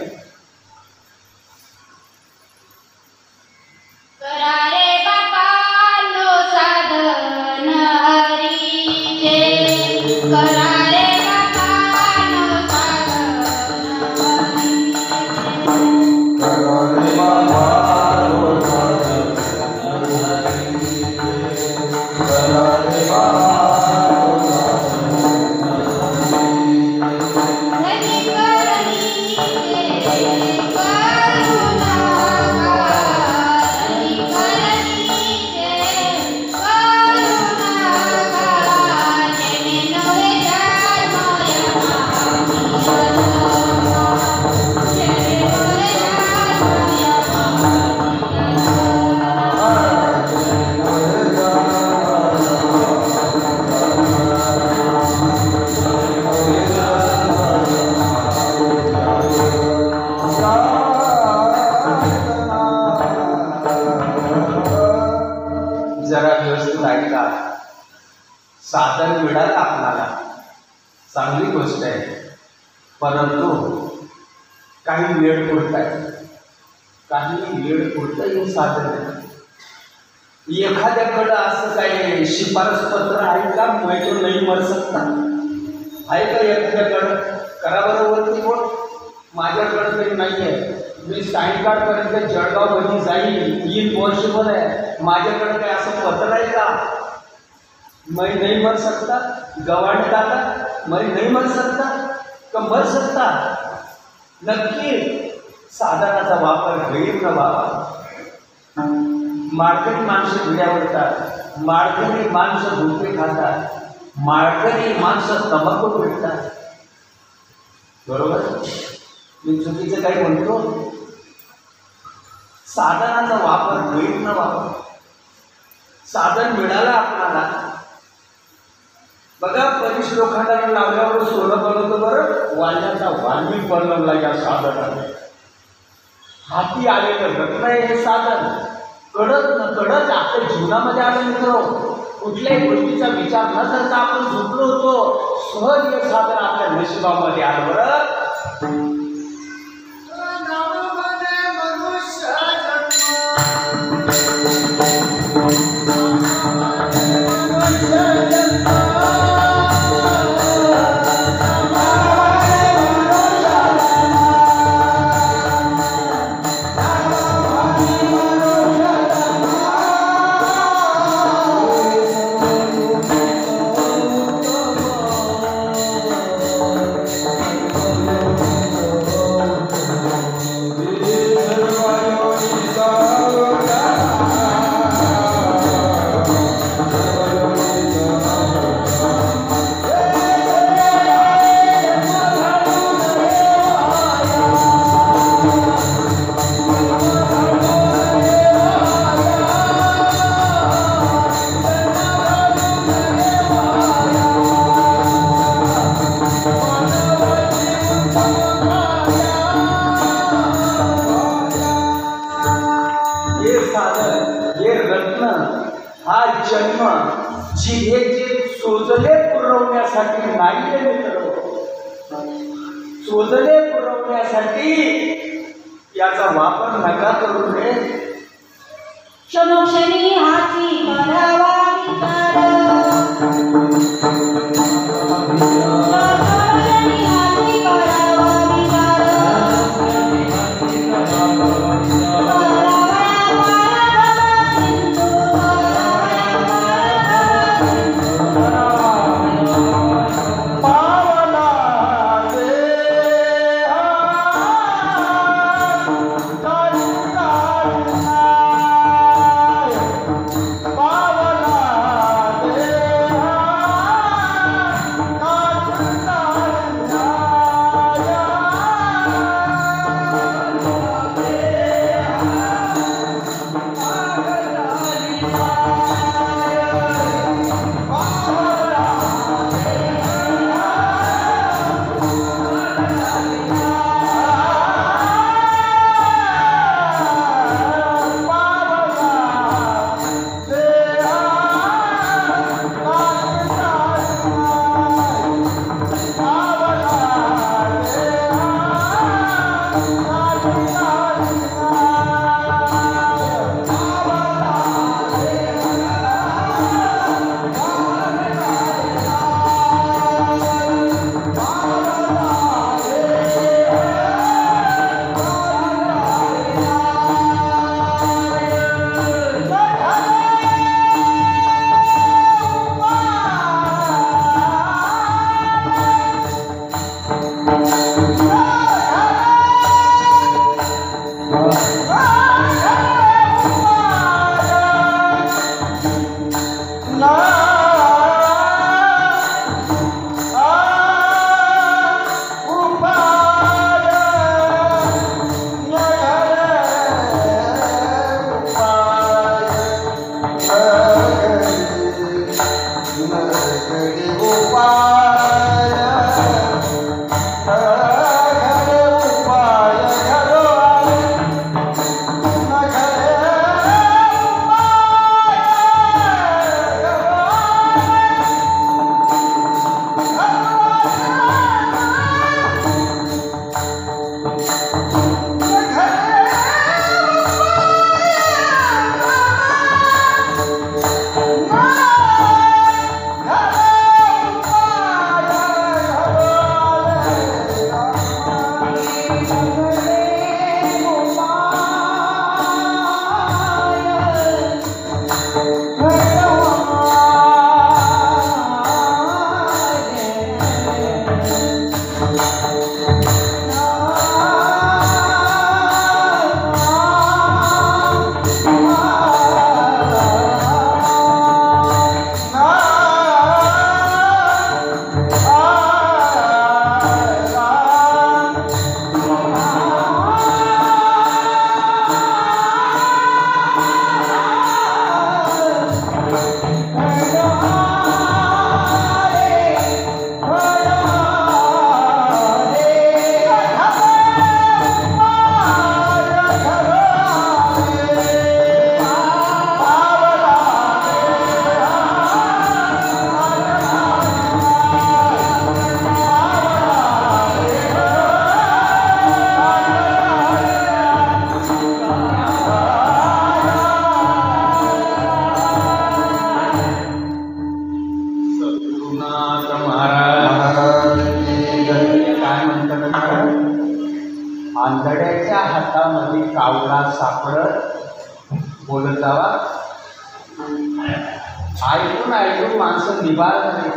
Speaker 1: साधन मिळालं आपल्याला, चांगली गोष्ट आहे. परंतु काही वेळ पुरत आहे, काही वेळ पुरतं हे साधन आहे. एखाद्याकडं असं काही शिफारस पत्र आहे का? मैं तो नाही मर सकता आहे का एखाद्याकडं? करा बरोबर बोल. माझ्याकडं तरी नाही आहे. मी सायंकाळपर्यंत जळगावमध्ये जाईल, येईल, वर्षभर आहे. माझ्याकडं काय असं पत्र आहे का? मैं नहीं मर सकता. गवाण टाका, मैं नहीं मर सकता का मर सकता? नक्की साधनाचा वापर गैर न व्हावा. माळकरी माणसं भिड्यावरतात, माळकरी माणसं भुके खातात, माळकरी माणसं तंबाखू पिळतात. बरोबर? मी चुकीचं काही म्हणतो? साधनाचा वापर गैर न व्हावा. साधन मिळालं आपल्याला. बघा, परिश लोखंडाला लावल्यावर सोनं बनवतं. बरं, वाण्याचा वाणी बनवला या साधनाने. हाती आलेलं रत्न आहे हे साधन. कळत न कळत आपल्या जीवनामध्ये आलं. मित्र, कुठल्याही गोष्टीचा विचार न करता आपण झोपलो होतो, सहज हे साधन आपल्या नशिबामध्ये आलं. बरं, हे साधन, हे रत्न, हा जन्म जिभेचे सोजले पुरवण्यासाठी नाही रे मित्र. सोजले पुरवण्यासाठी याचा वापर नका करू रे.
Speaker 3: क्षणोक्षणी हाती करावा विचार. क्षणोक्षणी हाती करावा विचार.
Speaker 1: आंधळ्याच्या हातामध्ये कावळा सापडत बोलत जावा. ऐकून ऐकून माणसं निभार झाली.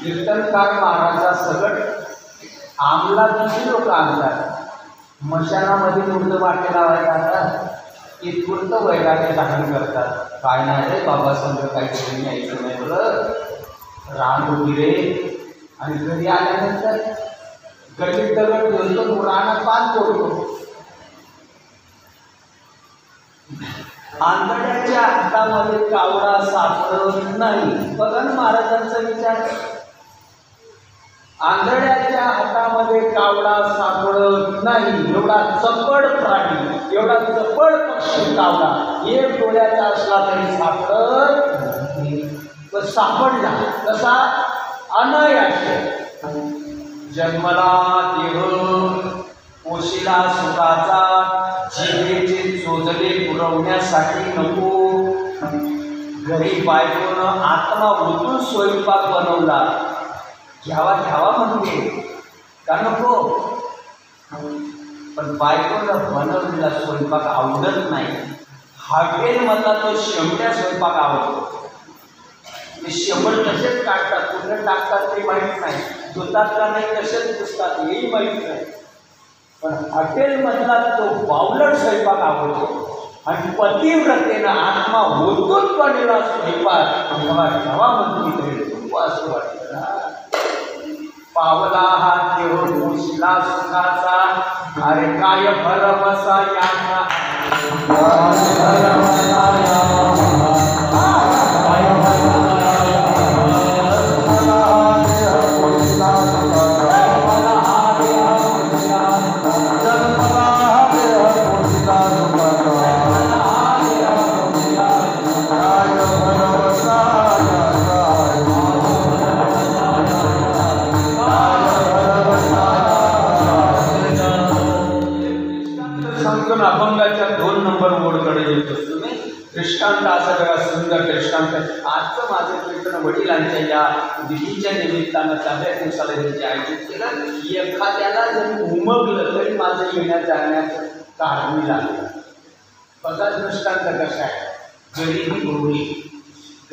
Speaker 1: कीर्तनकार महाराजा सगट आमला किती लोक आणतात. मशानामध्ये मूर्त वाटे लावायला जातात. इथून तर वैराग्य धारण करतात. काय नाही रे बाबा, समजा काहीतरी यायचं नाही बरं, रांग होती रे. आणि घरी आल्यानंतर गणित दगड घेऊन मुलांना पान तोडतो. आंधळ्याच्या हातामध्ये कावळा सापडत नाही. बघा ना महाराजांचा विचार. आंधळ्याच्या हातामध्ये कावडा सापडत नाही, एवढा चपळ प्राणी, एवढा चपळ पक्षी कावडा एक डोळ्याचा असला तरी सापडत नाही. पण सापडला कसा? अनायासे. जन्मला देह पोशिला सुखाचा, जिभेचे चोचले पुरवण्यासाठी नको. घरी बायकोनं आत्मा ओतून स्वयंपाक बनवला, घ्यावा घ्यावा म्हणते का नको? पण बायकोनं बनवलेला स्वयंपाक आवडत नाही. हॉटेलमधला तो शेवट्या स्वयंपाक आवडतो. ते शेवट तसेच काढतात, कुठं टाकतात ते माहीत नाही, धुतात का नाही, तसेच पुसतात हेही माहीत नाही. पण हॉटेलमधला तो बावलट स्वयंपाक आवडतो. आणि पतिव्रतेनं आत्मा ओतून पडलेला स्वयंपाक घ्यावा म्हणतो असं वाटतं ना. पावला हा देह पोशिला सुखाचा, अरे काय भरवसा याचा. अभंगाच्या 2 नंबर मोडकडे येत असतो मी. दृष्टांत असा बघा, सुंदर दृष्टांत. आजचं माझं कीर्तन वडिलांच्या या विधीच्या निमित्तानं 4व्या दिवसाला त्यांचे आयोजित केलं. एखाद्याला जरी उमगलं तरी माझं येण्या जाण्याचं कारण लागलं. बघा दृष्टांत कसा आहे. गरिबी गौरी,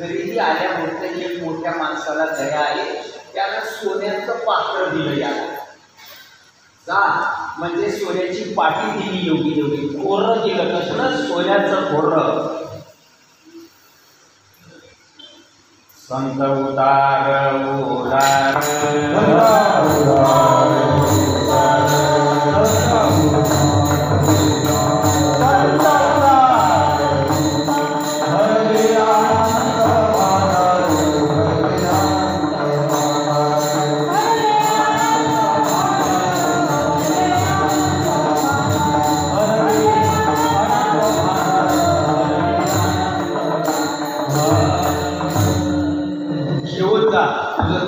Speaker 1: गरिबी आल्यामुळे एक मोठ्या माणसाला दया आली, त्याला सोन्याचं पात्र दिलं. याला का म्हणजे सोन्याची पाटी दिली, योगी योगी खोरं दिलं. कसलं? सोन्याचं खोरं. संत उदार उदार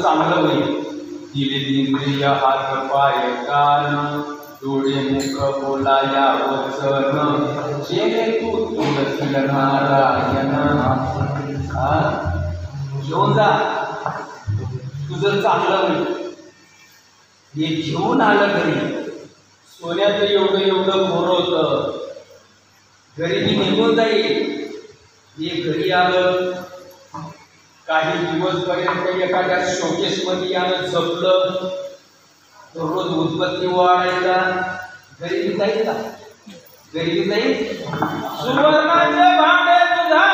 Speaker 1: चांगलं होईल. दिले इंद्रिय हात पाय कान, डोळे मुख बोलाया वचन, जेणे तू तुळशील नारायण. घेऊन जा, तुझं चांगलं होईल. हे घेऊन आलं घरी, सोन्याचं एवढं एवढं खोरं होतं, घरी मी निघून जाईल. हे घरी आलं, काही दिवसपर्यंत एखाद्या शोकेसमध्ये यानं जपलं, रोज उत्पत्ती वाढायचा. गरीबी जाईल का? गरीबी जाईल. सुवर्णाचे भांडे तुझा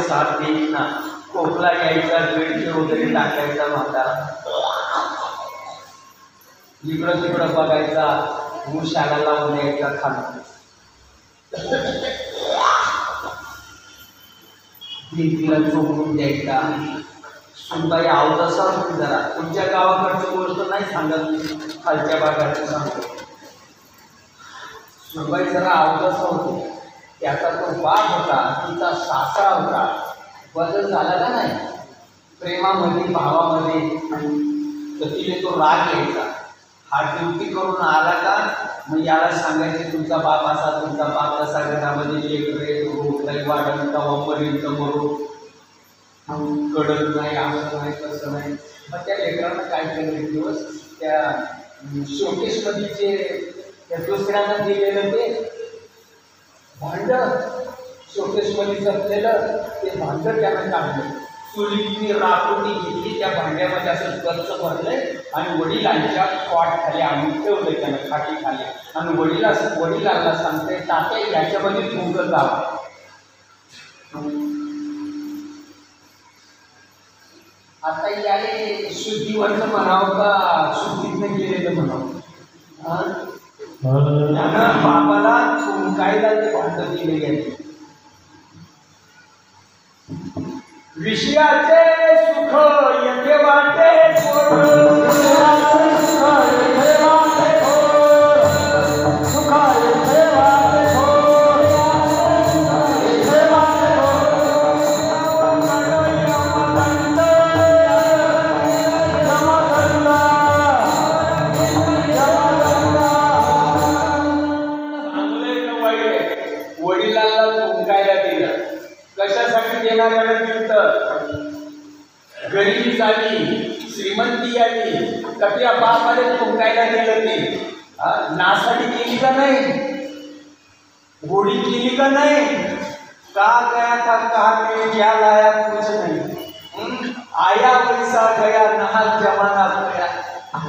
Speaker 1: साथ देत ना. खोकला यायचा, बेडचे वगैरे टाकायचा, म्हातारा इकडं तिकडं बघायचा, उशाला लावून यायचा खाणं. भिंतीला चोपडून द्यायचा. सुनबाई आवडसा होती जरा. तुमच्या गावाकडची गोष्ट नाही सांगत, खालच्या भागाची सांगतो. सुनबाई जरा आवडसा होती. त्याचा तो बाप होता, तिचा सासरा होता. बदल झाला का नाही प्रेमामध्ये, भावामध्ये, तर तिने तो राग यायचा. हा ड्युटी करून आला का मग याला सांगायचे तुमचा बाप असा, तुमचा बाप तसा, घरामध्ये लेकरे रोटलाई वाढत तवापर्यंत मरू कडत नाही, असं नाही तसं नाही. मग त्या लेकरांना काय केलं, एक दिवस
Speaker 2: त्या शोकेश मधीचे त्या दुसऱ्यांना दिलेलं ते भांड, शोकेश मध्ये जपलेलं ते भांड त्यानं काढलं. चुलीची राखोटी घेतली, त्या भांड्यामध्ये असं गच्च भरलंय आणि वडिलांच्या कॉट खाली आणून ठेवलंय त्यानं, खाटी खाली. आणि वडिलांना सांगते, तात्या याच्यामध्ये फुंकत जावं. आता याले शुद्धीवरचं म्हणावं का शुद्धीतनं गेलेलं म्हणावं? त्यानं बाबाला फुंकायला ते भांड दिले गेले. विषयाचे सुख येथे वाटे वडिलांना फुंकायला दिलं. कशासाठी देणाऱ्याला दिलं? गरिबी झाली, श्रीमंती आली, कट्या बापाने फुंकायला दिलं ते. नासाठी केली का नाही? गोडी केली का नाही? का गया था कहा क्या लाया कुछ नाही. आया पैसा गया नहा जमाना गया.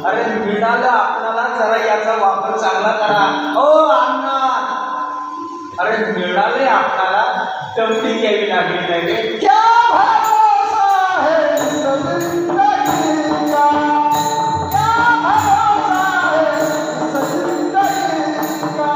Speaker 2: अरे मिळालं आपल्याला, जरा याचा वापर चांगला करा. ओ अण्णा, अरे मिळाले आपल्याला, तंबी घ्यावी लागली नाही. क्या भरोसा है जिंदगी का, क्या भरोसा है जिंदगी का,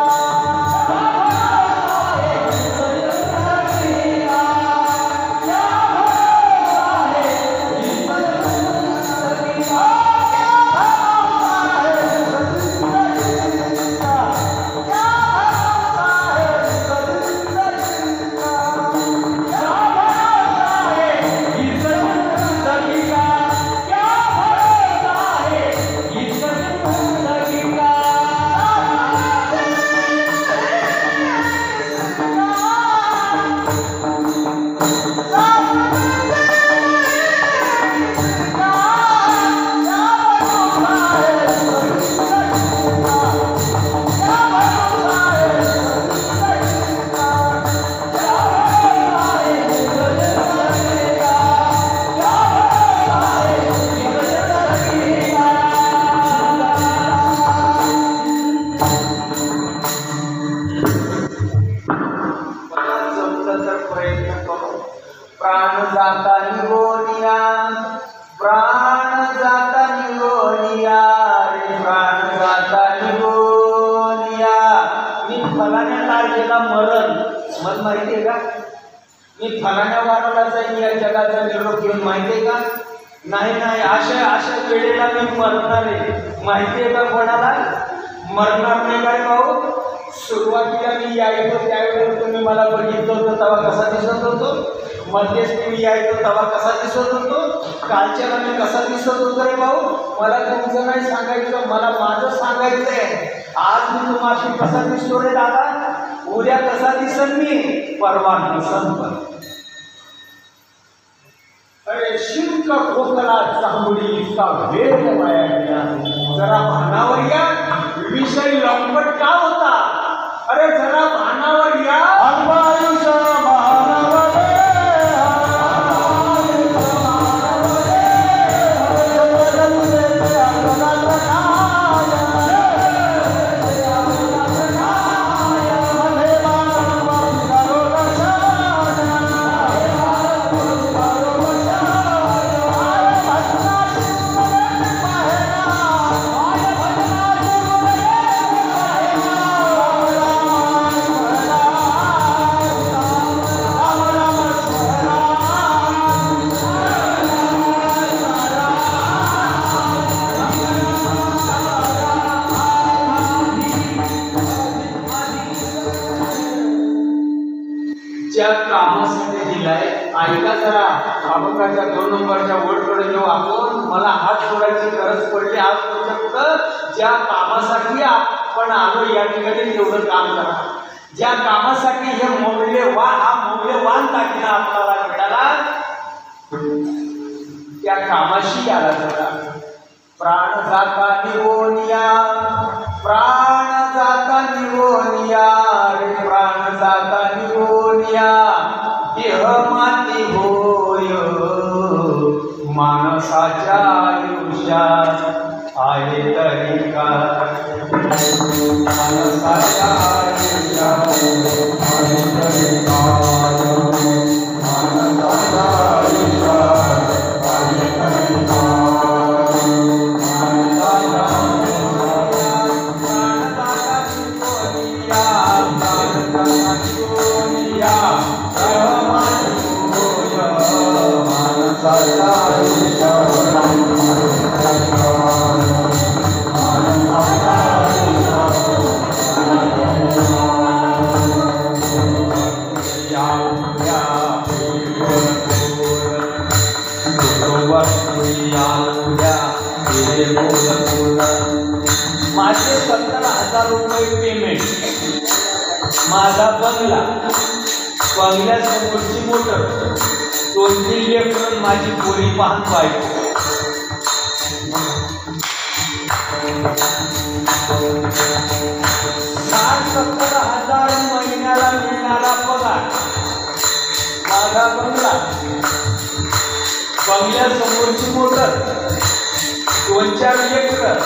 Speaker 2: मन माहितीये का? मी फलाण्या वाराला जाईन या जगाचा निरोप घेऊन, माहितीये का? नाही, अशा वेळेला मी मरणार आहे. माहितीये का कोणाला? मरणार नाही काय भाऊ? सुरुवातीला मी यायचो त्यावेळेस तुम्ही मला बघितलं होतं, तेव्हा कसा दिसत होतो? मध्येच मी यायचो तेव्हा कसा दिसत होतो? कालच्याला मी कसा दिसत होतो रे भाऊ? मला तुमचं नाही सांगायचं, मला माझं सांगायचंय. आज मी तुम्हाला कसा दिसतो रे दादा? उद्या कसा दिसन मी? परवा दिसन. अरे शिंक खोकला चांगली इतका वेळ वाया गेला. जरा भानावर या, विषय लंबट का होता? अरे जरा भानावर या. ज्या कामासाठी दिलाय, ऐका जरा. अभंगाच्या 2 नंबरच्या वर्डकडे जेव्हा आपण, मला हात जोडायची गरज पडली आज तुमच्या पुढं. ज्या कामासाठी आपण आलो या ठिकाणी तेवढं काम करा. ज्या कामासाठी हे मौल्यवान दाखिना आपल्याला मिळाला, त्या कामाशी आला जरा.
Speaker 1: प्राण जाता निवोनिया, प्राण जाता निवोनिया रे, प्राण जाता निवोनिया, देह माती होय माणसाच्या आयुष्यात आहे तरी काय, माणसाच्या आयुष्यात आहे तरी काय, माणसाच्या आयुष्यात आहे तरी माझे 70,000 रुपये पेमेंट, माझा बंगला, बंगल्यासमोरची मोटर, 2-3 लेकरं, माझी पोरी पाहत पाहिजे. 60-70,000 महिन्याला मिळणारा पगार, माझा बंगला, बंगल्यासमोरची मोटर, 2-4 लेकरं,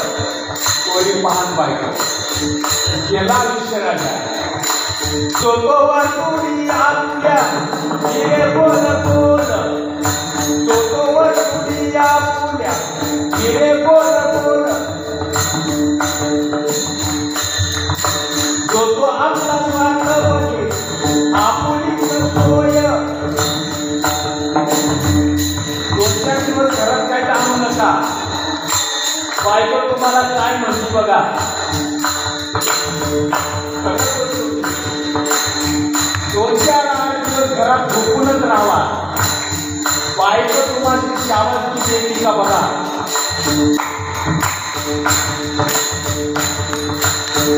Speaker 1: पोरी पाहत पाहिजे. गेला विषयाला तो वरतुडी आपल्या हिरे बोल बोल, तो वरतुडी आपल्या हिरे बोल बोल, तो आपला स्वार्थ बघे आपुली सोय. 2-4 दिवस घरात काय टाळू नका. बायको तुम्हाला काय म्हणते बघा. 2-4 दिवस घरात झोपूनच राहा. बायको तुम्हाला शाबासकी देते का बघा.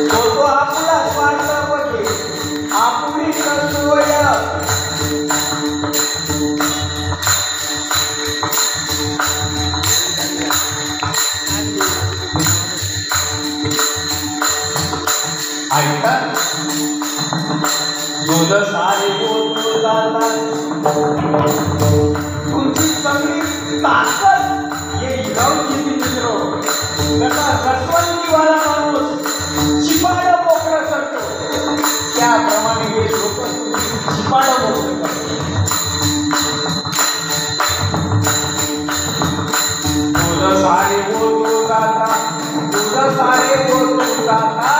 Speaker 1: तो आपला स्वार्थ बघे आपुली सोय. ऐका, दूध सारे बोलतो जाता, तुमची सगळी ताकद ये हिरावची मित्र. कसा रसवंतीवाला माणूस शिपाड मोकळं करतो, त्याप्रमाणे हे लोक शिपाड मोकळं करतो. दूध सारे बोलतो जाता, दूध सारे बोलतो जाता,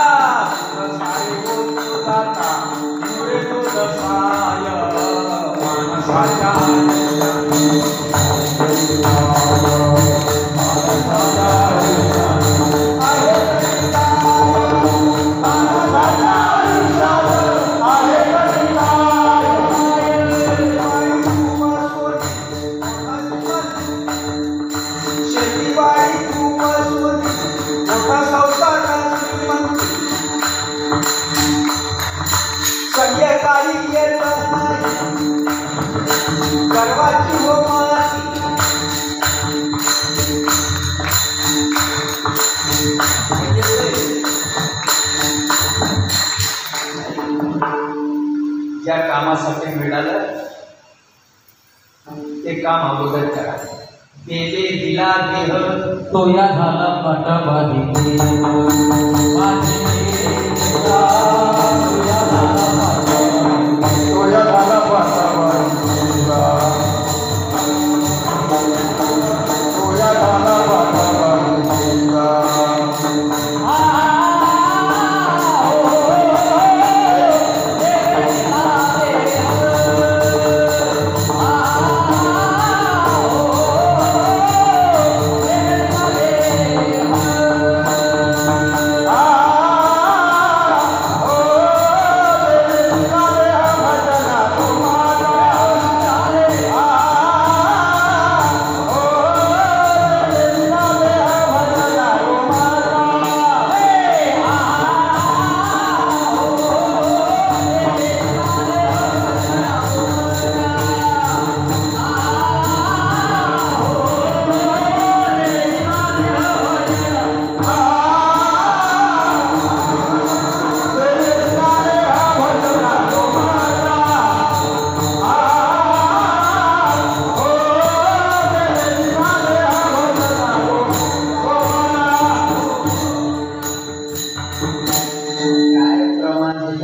Speaker 1: गर्वाची हो माती. ज्या कामासाठी मिळालं ते काम अगोदर करा. देले दिला देह तो या झाला पाटाबाधी.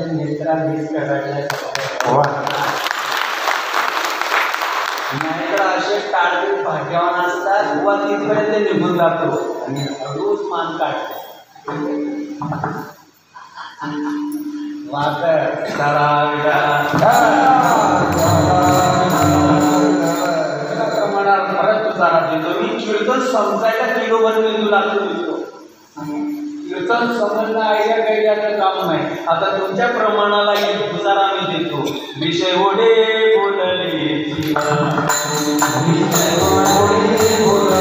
Speaker 2: माझ्या नेत्राधीश करायला
Speaker 1: नाहीतर असे टाळबीळ भाग्यवान असतात व तिथपर्यंत निघून जातो आणि रोज मान काढते वाकर प्रमाणात परत तुझा देतो मी कीर्तन समजायला किलोभर मेंदू लागतो दिसतो कीर्तन समजणं आयडिया गायल्याचं काम नाही आता तुमच्या प्रमाणाला एक गुजारा मी देतो विषय ओढे बोलले विषय ओढे बोला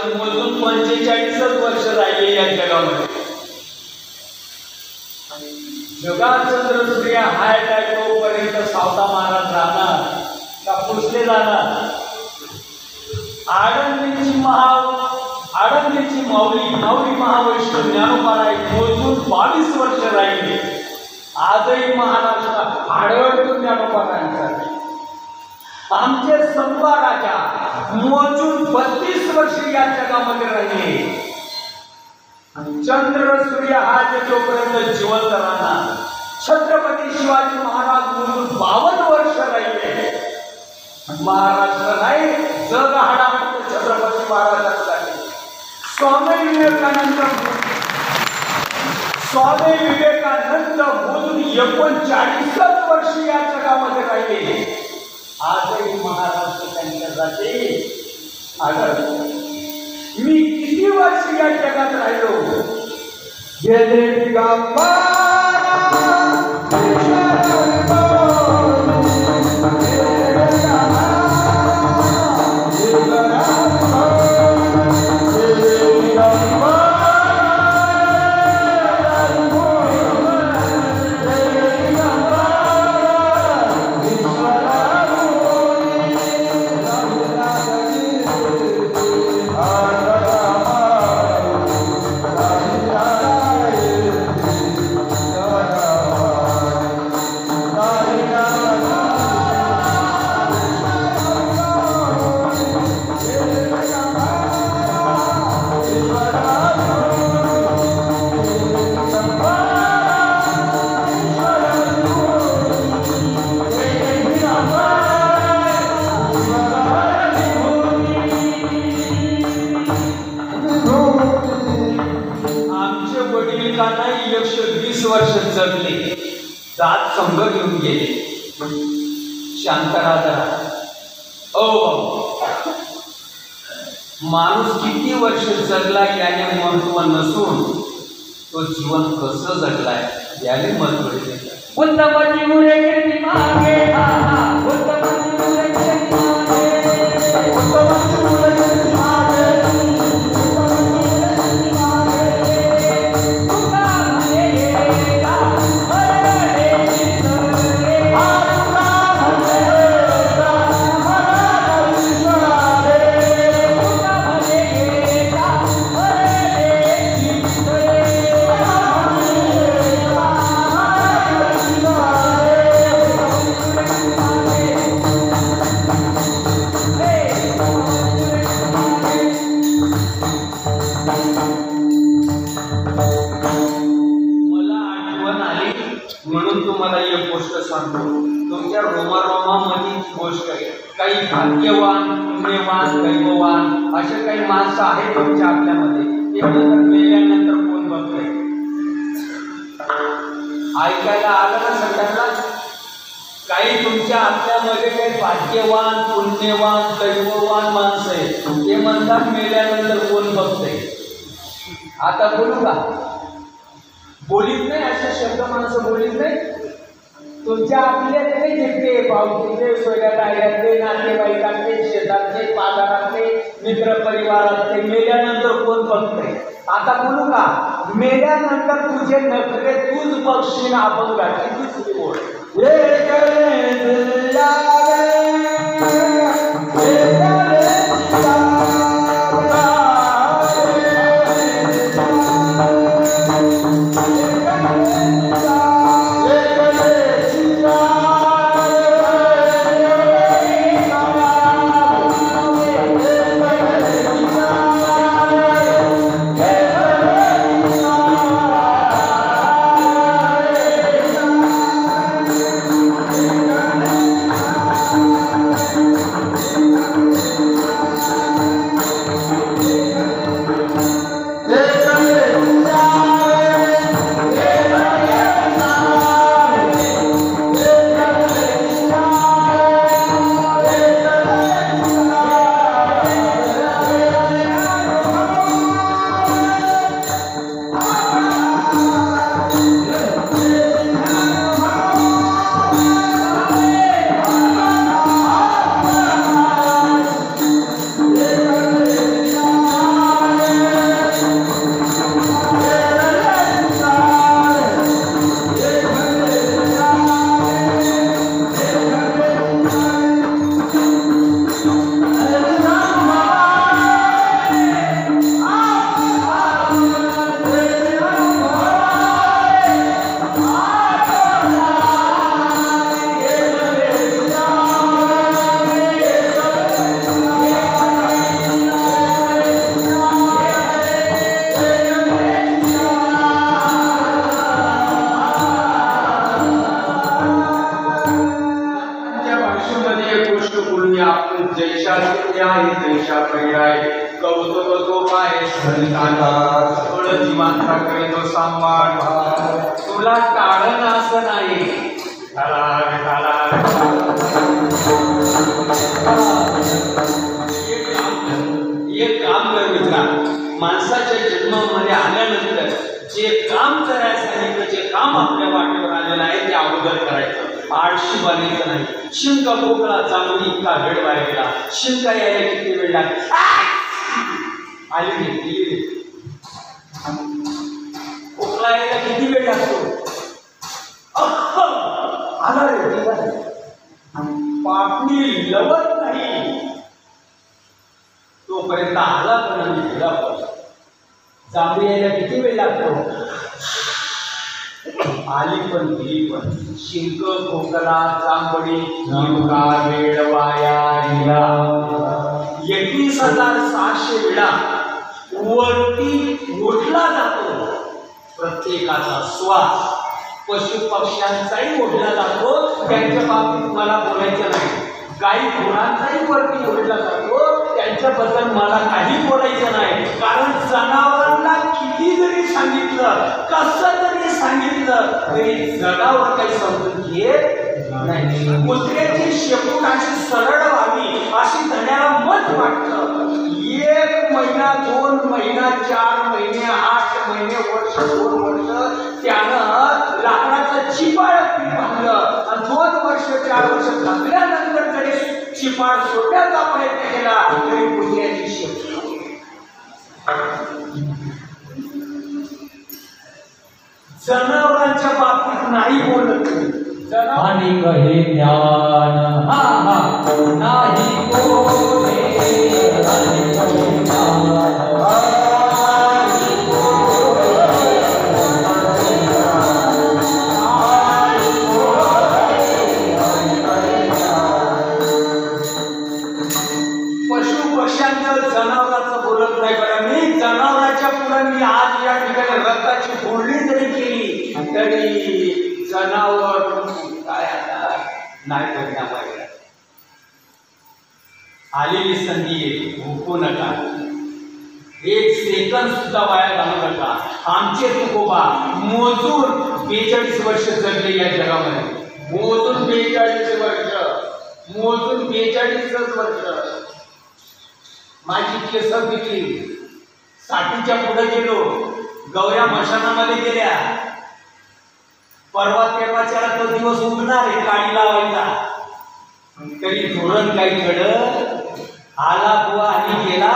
Speaker 1: मोजून 45 वर्ष राहिले या जगामध्ये जगात चंद्र सूर्य हाय टायकोपर्यंत सावता महाराज राहणार का पुसले जाणार आळंदीची माऊली महावैष्णव ज्ञानोबाराय मोजून 22 वर्ष राहिले आजही महाराष्ट्रात आढळतो ज्ञानोबारायांसाठी आमचे संपा राजा मोजून 32 वर्ष या जगामध्ये राहिले चंद्र सूर्य हा जोपर्यंत जिवंत राहणार छत्रपती शिवाजी महाराज मोजून 52 वर्ष राहिले महाराष्ट्र नाही जग हाडापडते छत्रपती महाराजांसाठी स्वामी विवेकानंद मोजून 39 वर्ष या जगामध्ये राहिले आजही महाराष्ट्र त्यांच्यासाठी आढळतो मी किती वर्ष या जगात राहिलो गेले वडिलांनाही 120 वर्ष जगले जात संघ घेऊन गेले शांत राजा माणूस किती वर्ष जगला याने महत्व नसून तो जीवन कसं जगलाय याने महत्व देतात
Speaker 2: उत्तमची मुरे कीर्ती मागे उत्तमची मुरे कीर्ती मागे उत्तमची मुरे कीर्ती मागे
Speaker 1: म्हणून तुम्हाला एक गोष्ट सांगतो तुमच्या रोमारोमामध्ये गोष्ट आहे काही भाग्यवान पुण्यवान दैववान असे काही माणसं आहेत तुमच्या आपल्यामध्ये ते नंतर मेल्यानंतर कोण बघतंय ऐकायला आलं ना सगळ्यांना काही तुमच्या आपल्यामध्ये काही भाग्यवान पुण्यवान दैववान माणसं आहेत ते म्हणतात मेल्यानंतर कोण बघतंय आता बोलू का बोलीत नाही अशा शब्द माणसं बोलीत नाही तुमच्या आपल्यातले जितके भावकीतले सोयऱ्या डायऱ्यातले नातेवाईकातले शेतातले बाजारातले
Speaker 2: मित्र परिवारात ते मेल्यानंतर कोण बघतंय? आता बोलू का? मेल्यानंतर तुझे नखरे तूच बघशील अपंगाची दुसरी ओळ. तुला कारण असं नाही. एक काम कर मित्रा, माणसाच्या जन्मामध्ये आल्यानंतर जे काम करायला सांगितलं, जे काम आपल्या वाटेवर आलेलं आहे ते अगोदर करायचं. आळशी बनायचं नाही. शिंका खोकला चांगली इतका वेळ वाया, शिंका यायला किती वेळ लागला? आली खोकला यायला किती वेळ लागतो? आला रे, पापणी लवत नाही तोपर्यंत आला पण आणि गेला पण. जांभळी यायला किती वेळ लागतो? आली पण गेली पण. शिंक खोकला जांभळी इतका वेळ वाया गेला. 21,600 वेळा वरती ओढला जातो प्रत्येकाचा श्वास. पशु पक्ष्यांचाही ओढला जातो, त्यांच्या बाबतीत मला बोलायचं नाही. गाई गुरांचाही वरती ओढला जातो, त्यांच्याबद्दल मला काही बोलायचं नाही. कारण जनावरांना किती जरी सांगितलं, कसं जरी सांगितलं तरी जनावर काही समजून घेत नाही. कुत्र्याची शेपूट अशी सरळ व्हावी अशी धण्याला मत वाटतं. 1 महिना 2 महिना 4 महिने 8 महिने वर्ष 2 वर्ष त्यानं लाकडाचं चिपाळ बांधलं आणि 2 वर्ष 4 वर्ष थांबल्यानंतर जरी चिपाळ सोडण्याचा प्रयत्न केला तरी कुत्र्याची शेपूट. जनावरांच्या बाबतीत नाही बोलत.
Speaker 4: आणि कहे ज्ञान नाही बोले, आणि कहे ज्ञान
Speaker 2: पशु पक्ष्यांचं जनावरांचं बोलत नाही. बरं, मी जनावरांच्या पुढे मी आज या ठिकाणी रक्ताची फोडणी जरी केली तरी जनावर काय आता नाही परिणाम व्हायला. आलेली संधी भुकू नका. 1 सेकंद सुद्धा वाया घालू नका. आमचे तुकोबा मोजून 42 वर्ष जगले या जगामध्ये. मोजून 42 वर्ष, मोजून 42 वर्ष. माझी केस पिकली, 60च्या पुढे गेलो, गौऱ्या मशानामध्ये गेल्या. परवा तेव्हाच्याला तो दिवस उगणार आहे काळी लावायचा. तरी धोरण काही कळत आला बुवा आणि गेला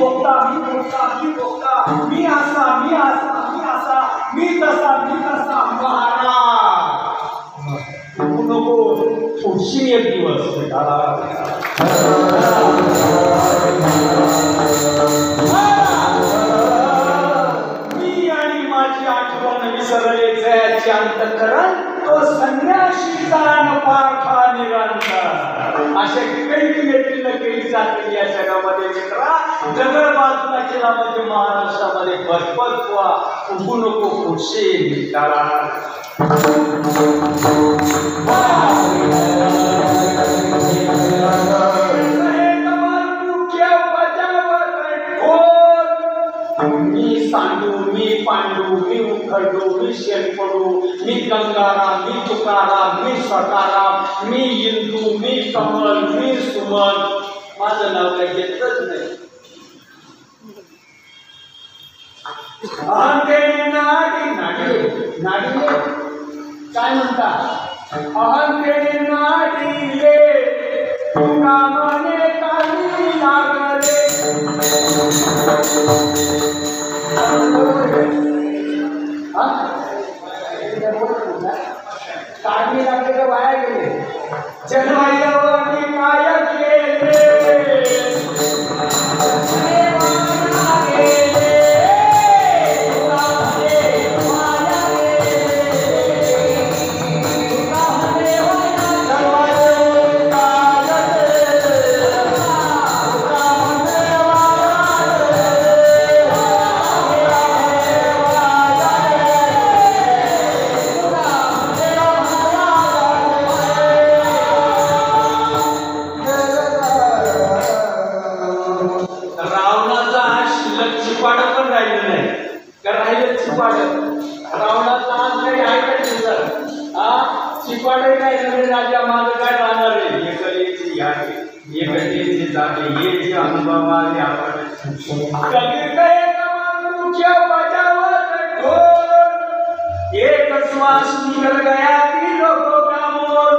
Speaker 1: बोगता मी असा मी तसा महाराज तू नको पुढची एक दिवस मी आणि माझी आठवण विसरले जयाचे अंतःकरण तो संन्याशीचा पारखा निरंतर अशा काही व्यक्तीला केली जाते या जगामध्ये मित्रा दगड बाजूला केला म्हणजे महाराष्ट्रामध्ये बरपत्वा उभू नको पुढचे मित्राला मी सांडू मी पांडू मी उखडू मी शेणपडू मी गंगाराम मी तुकाराम मी सकाराम मी इंदू मी कमल मी सुमन माझं नाव काही घेतलंच नाही नाडी काय म्हणतात अहंतेने नाडीले तुका मने काही लागले काढणी लागले का वाया गेले जन्मायवणी काय केले एक श्वास निकल गया लोगों का मोल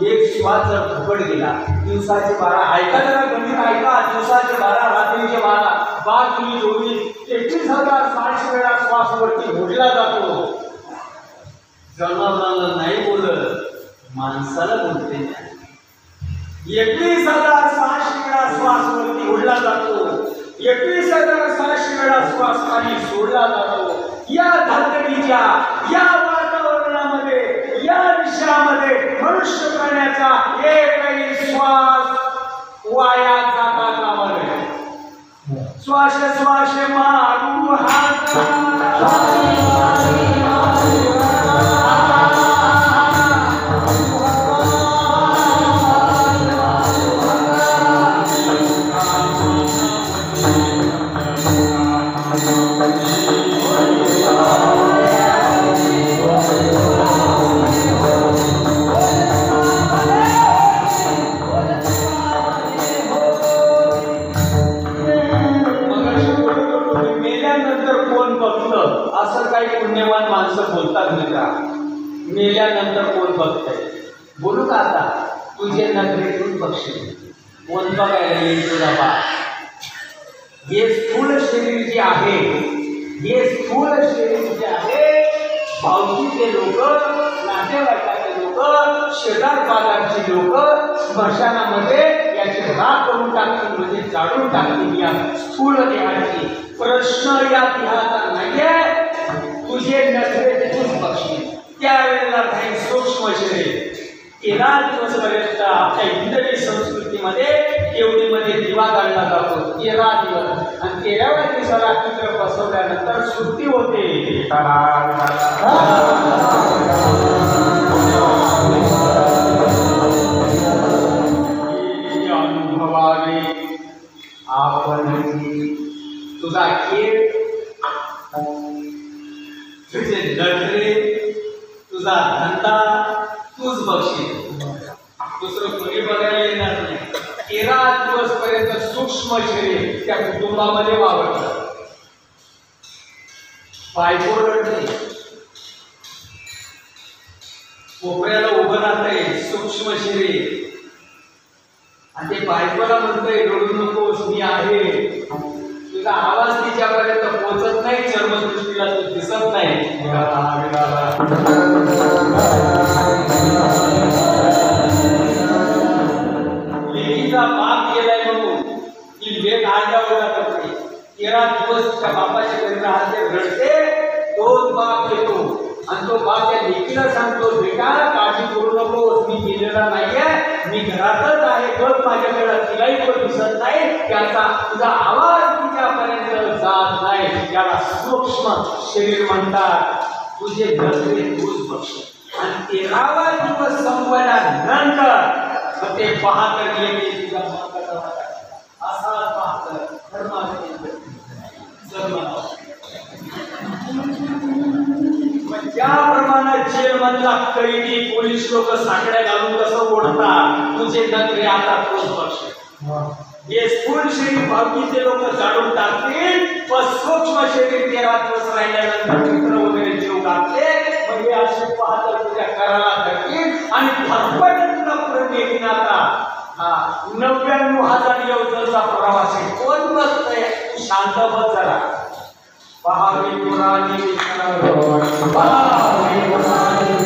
Speaker 1: एक श्वास जर फुकट गेला दिवसाचे 12 ऐका जरा गणित ऐका दिवसाचे 12 रात्रीचे 12 बाजूनी जोडी 31,600 वेळा श्वास वरती ओढला जातो जनावरांना नाही बोलत माणसाला बोलते 31,600 वेळा श्वास वरती ओढला जातो 31,600 वेळा श्वास खाली सोडला जातो या धरतीच्या या वातावरणामध्ये या विषयामध्ये मनुष्य प्राण्याचा एकही श्वास वाया जाता कामा नये श्वास श्वास मारू पुण्यवान माणसं बोलतात मित्रा मेल्यानंतर कोण बघतंय बोलू का आता तुझे नजरेतून बघशील कोण बघायला येईल तुझा बा हे स्थूल शरीर जे आहे हे स्थूल शरीर जे आहे भावकीचे लोक नातेवाईकाचे लोक शेजार बाजारची लोक स्मशानामध्ये याची राख करून टाकतील म्हणजे जाळून टाकतील या स्थूल देहाची प्रश्न या देहाचा नाहीये तुझे नजरेतून बघशील त्यावेळेला काही सूक्ष्म शरीर 13 दिवसपर्यंत आपल्या हिंदवी संस्कृतीमध्ये देवळीमध्ये दिवा काढला जातो 13 दिवस आणि 13व्या दिवसाला चित्र बसवल्यानंतर सुट्टी होते अनुभवावे आपण तुझा खेळ तुझे नजरे तुझा धंदा तूच बघशील दुसरं कोणी बघायला येणार नाही 13 दिवस पर्यंत सूक्ष्म शरीर त्या कुटुंबामध्ये वावरतं बायको रडते कोपऱ्याला उभं राहतंय सूक्ष्म शरीर आणि ते बायकोला म्हणतंय रडू नकोस मी आहे दिसत नाही लेकीचा बाप गेलाय म्हणून ती लेक आल्यावर करते 13 दिवस त्या बापाच्या घरी राहते रडते तोच बाप येतो आणि तो बाप त्या लेकीला सांगतो बेटा काळजी करू नकोस मी गेलेला नाहीये मी घरातच आहे बघ माझ्याकडे तिलाही पण दिसत नाही त्याचा तुझा आवाज तिच्यापर्यंत जात नाही त्याला सूक्ष्म शरीर म्हणतात तुझे नजरे तूच बघ आणि 13वा दिवस संपल्यानंतर ते पाहत गेले तिचा असा पाहत धर्माचे ज्याप्रमाणे जेलमधला कैदी पोलीस लोक साखळ्या घालून कसं ओढतात तुझे नजरे आता तोच बघ हे स्थूल शरीर भावकीचे लोक जाळून टाकतील पण सूक्ष्म शरीर 13 दिवस राहिल्यानंतर मित्र वगैरे जीव घातले मग हे असे पाहत तुझ्या कराला धरतील आणि फरफट तुला पुढे नेतील आता 99,000 योजनाचा प्रवास आहे कोण बसतंय शांत बस जरा पहावी पुराणी पहावी पुराणी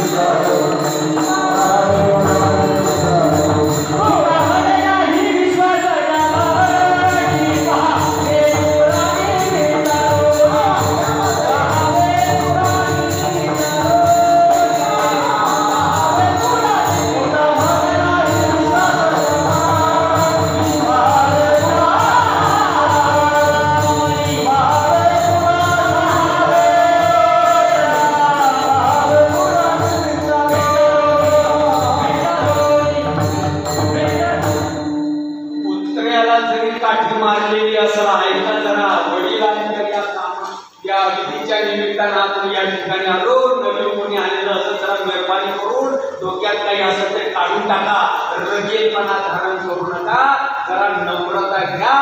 Speaker 1: काढून टाका रगेलपणा धारण करू नका जरा नम्रता घ्या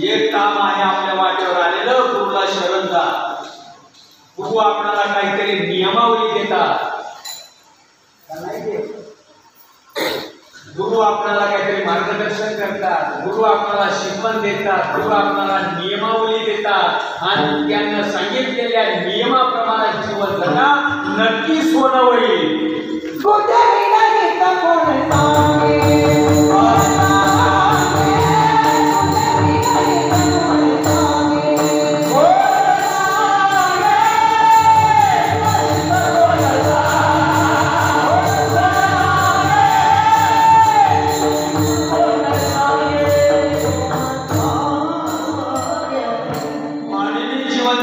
Speaker 1: एक काम आहे आपल्या वाटेवर आलेलं गुरुला शरण जा गुरु आपल्याला काहीतरी नियमावली देतात गुरु आपल्याला काहीतरी मार्गदर्शन करतात गुरु आपल्याला शिकवण देतात गुरु आपल्याला नियमावली देतात आणि त्यांना सांगितलेल्या नियमाप्रमाणे जीवन जगा नक्की सोनं होईल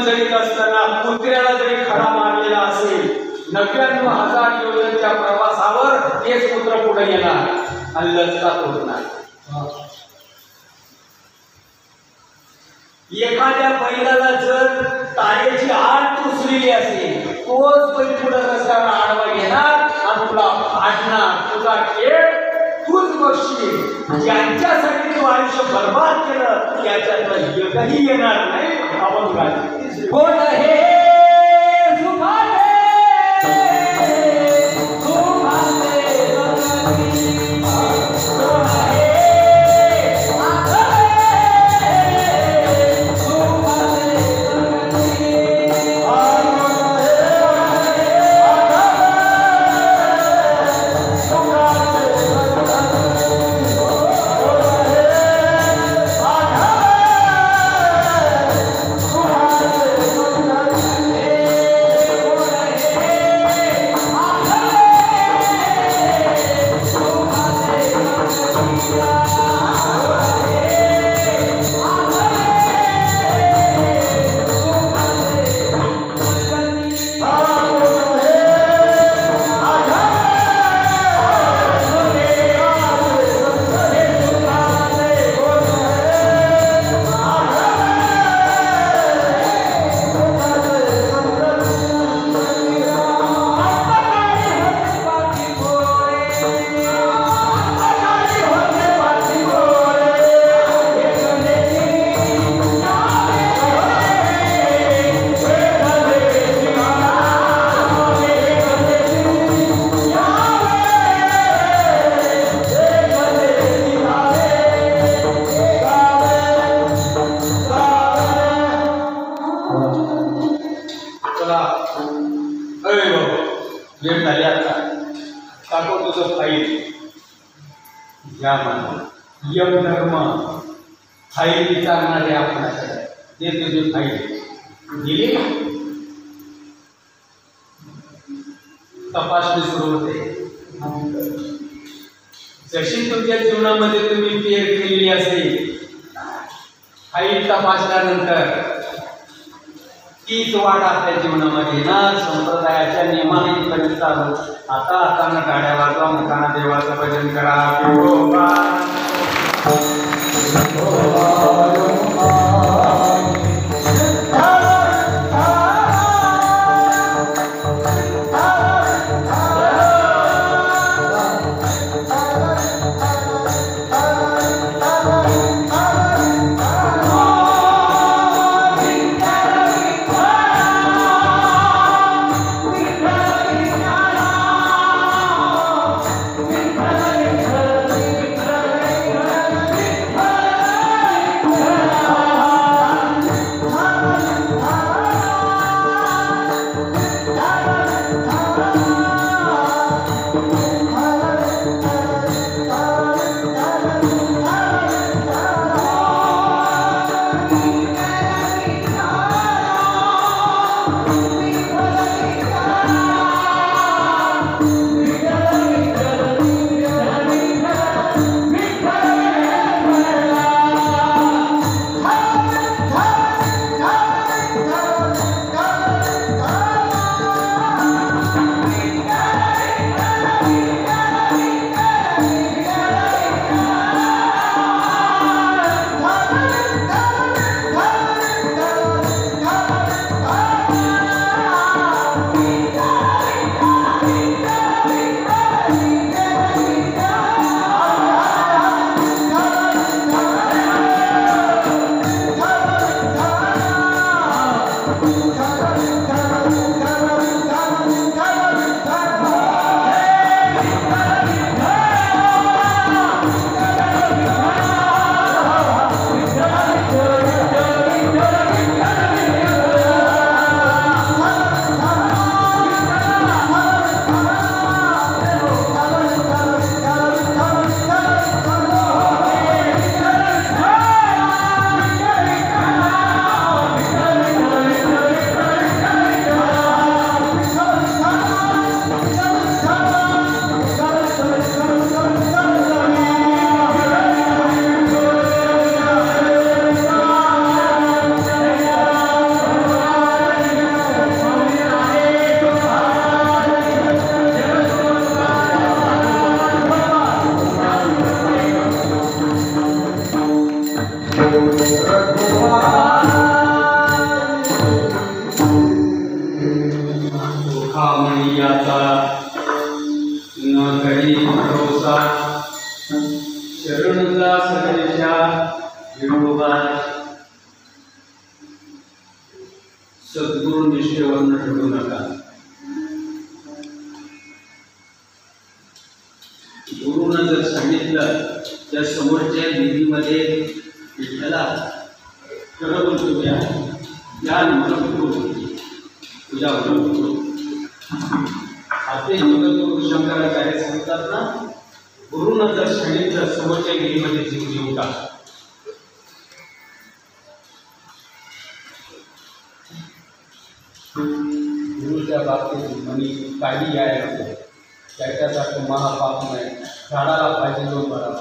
Speaker 1: जरीत असताना कुत्र्याला जरी खडा मारलेला असेल 99,000 किलोमीटरच्या प्रवासावर तेच पुत्र पुढे येणार आणि लचका तोडणार एखाद्या बैलाला जर तारेची आड टुसलेली असेल तोच बैल पुढे रस्त्यावर आडवा येणार आणि तुला फाडणार तुझा खेळ तूच बघशील ज्यांच्यासाठी तू आयुष्य बर्बाद केलं त्याच्यात एकही येणार नाही आपण कोण आहे यमधर्म फाईल विचारणारे आपल्याकडे ते तुझी फाईल दिली तपासणी सुरू होते. जशी तुमच्या जीवनामध्ये तुम्ही पेर केलेली असेल फाईल तपासल्यानंतर तीच वाट आपल्या जीवनामध्ये ना संप्रदायाच्या नियमाने कधी चालू. आता हातानं गाड्या वाजवा, मुखाना देवाचं भजन करा. शरणला सगळ्याच्या विनोबा सद्गुरु निष्ठेवरनं ठेवू नका. गुरुनं जर सांगितलं त्या समोरच्या विधीमध्ये विठ्ठला खरं बोलतो या तुझ्या असे जगद्गुरु शंकराचार्य सांगतात ना, गुरुनं जर सांगितलं समोरच्या विधीमध्ये जीव देऊ का. गुरुच्या बाबतीत म्हणी काही आहे त्याच्यासारखं महापाप नाही. झाडाला पाहिजे जो बरा.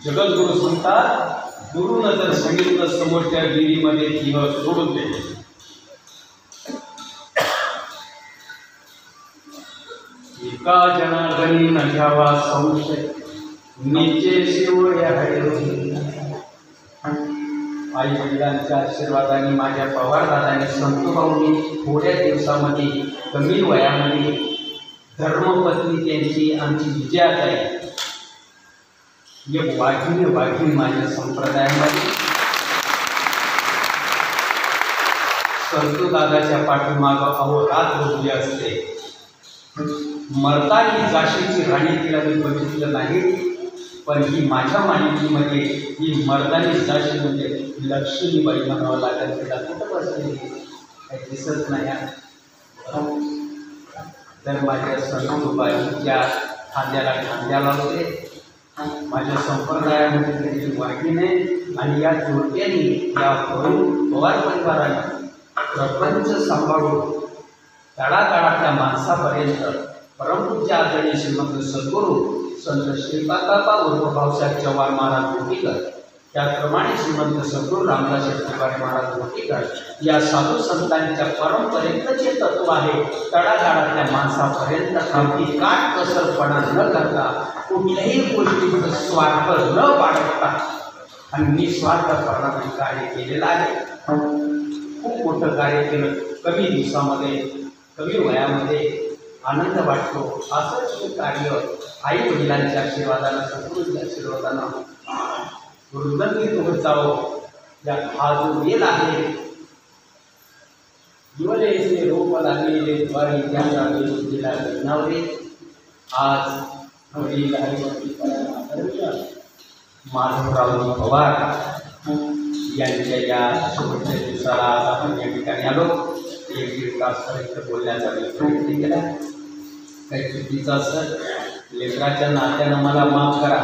Speaker 1: जगद्गुरु सांगतात गुरुनं जर सांगितलं समोरच्या विधीमध्ये जीव सोडून दे. एका जनार्दनी न घ्यावा संशय निचे शिवय हरे. आई वडिलांच्या आशीर्वादाने माझ्या पवारदादांनी संतोभाऊंनी थोड्या दिवसामध्ये कमी वयामध्ये धर्मपत्नी त्यांची आमची विजयाताई एक वाघीण माझ्या संप्रदायामध्ये संतोदादाच्या पाठीमागं अहोरात्र उभी असते. मरता ही झाशीची राणी तिला मी बघितलं नाही, पण ही माझ्या माहितीमध्ये ही मर्दानी झाशी म्हणजे लक्ष्मीबाई म्हणावं लागेल. तिला कुठं बसलेली काही दिसत नाही. तर माझ्या सणूबाईच्या खांद्याला खांद्या लावते. माझ्या संप्रदायामध्ये त्यांची वाटी नाही आणि या जोडप्यांनी या पवार परिवाराने प्रपंच सांभाळून तळागाळातल्या माणसापर्यंत परमपूज्य आदरणीय श्रीमंत सद्गुरू संत श्रीपादबाबा उर्फ भाऊसाहेब चव्हाण महाराज गोटीकर, त्याप्रमाणे श्रीमंत सद्गुरू रामदास त्रिपाठी महाराज गोटीकर या साधू संतांच्या परंपरेतचे तत्व आहे. तळागाळातल्या माणसापर्यंत अगदी काटकसरपणा न करता कुठल्याही गोष्टीचं स्वार्थ न बाळगता आणि निस्वार्थपणाने कार्य केलेलं आहे. खूप मोठं कार्य केलं. कमी दिवसामध्ये कमी वयामध्ये आनंद वाटतो. असंच कार्य आई वडिलांच्या आशीर्वादानं सद्गुरूंच्या आशीर्वादानं वृद्धंगित होत जावं. हा जो वेल आहे दिवलेसे रोप लागलेले द्वारी त्यांना दिला नवरे. आज वडील आई माधवराव पवार यांच्या या शेवटच्या दिवसाला आज आपण या ठिकाणी आलो. 1-1.5 तास बोलण्याचा प्रयत्न केला. काही चुकीचं असत लेकराच्या नात्यानं मला माफ करा.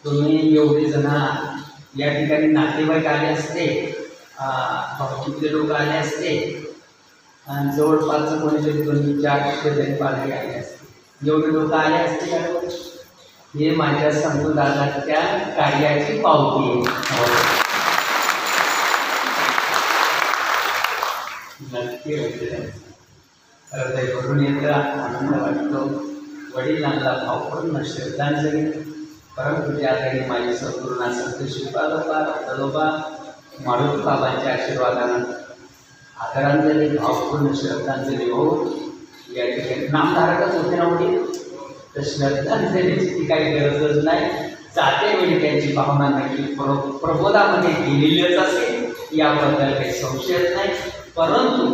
Speaker 1: तुम्ही एवढे जण या ठिकाणी नातेवाईक आले असते, भाऊकीतले लोक आले असते आणि जवळपास कोणीतरी 2-4 जरी पालखी आले असते. एवढे लोक आले असते का? हे माझ्या संतदादाच्या कार्याची पावती आहे. नक्की हृदय भरून येतं, आनंद वाटतो. वडिलांना भावपूर्ण श्रद्धांजली. परंतु आदरणीय माझे सद्गुरूंना संत श्रीपादोबा रत्नोबा मारुती बाबांच्या आशीर्वादानं आदरांजली भावपूर्ण श्रद्धांजली होऊन या ठिकाणी नामधारकच होते ना वडील, तर श्रद्धांजलीची ती काही गरजच नाही. जाते वेळी त्यांची भावना नक्की प्रबोधामध्ये गेलेलीच असेल, याबद्दल काही संशयच नाही. परंतु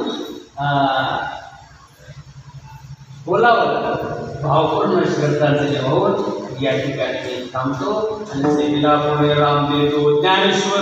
Speaker 1: बोलावं भावपूर्ण श्रद्धांजली होऊन या ठिकाणी मी थांबतो आणि सेवेला पुढे राम देतो. ज्ञानेश्वर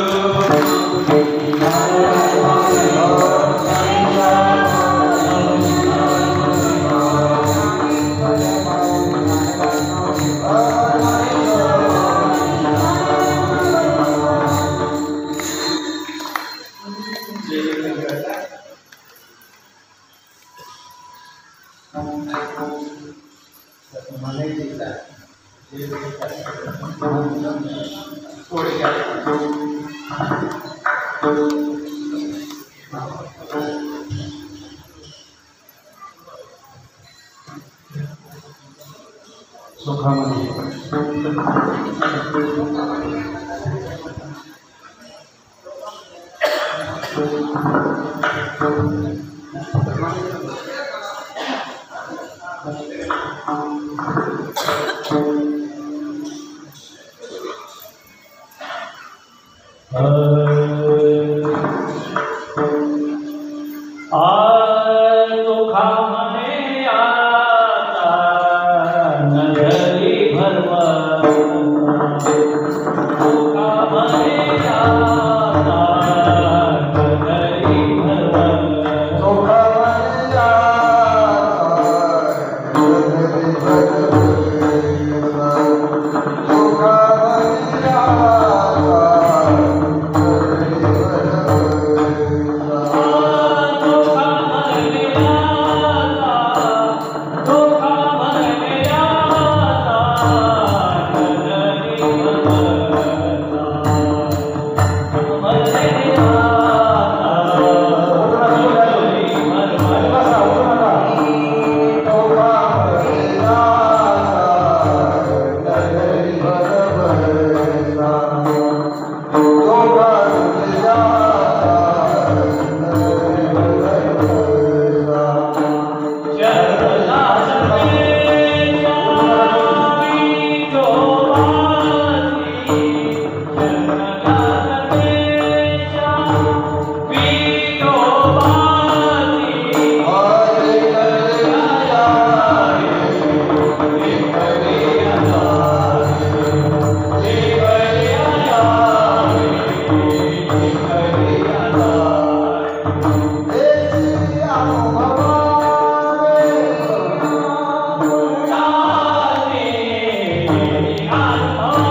Speaker 1: ज्ञान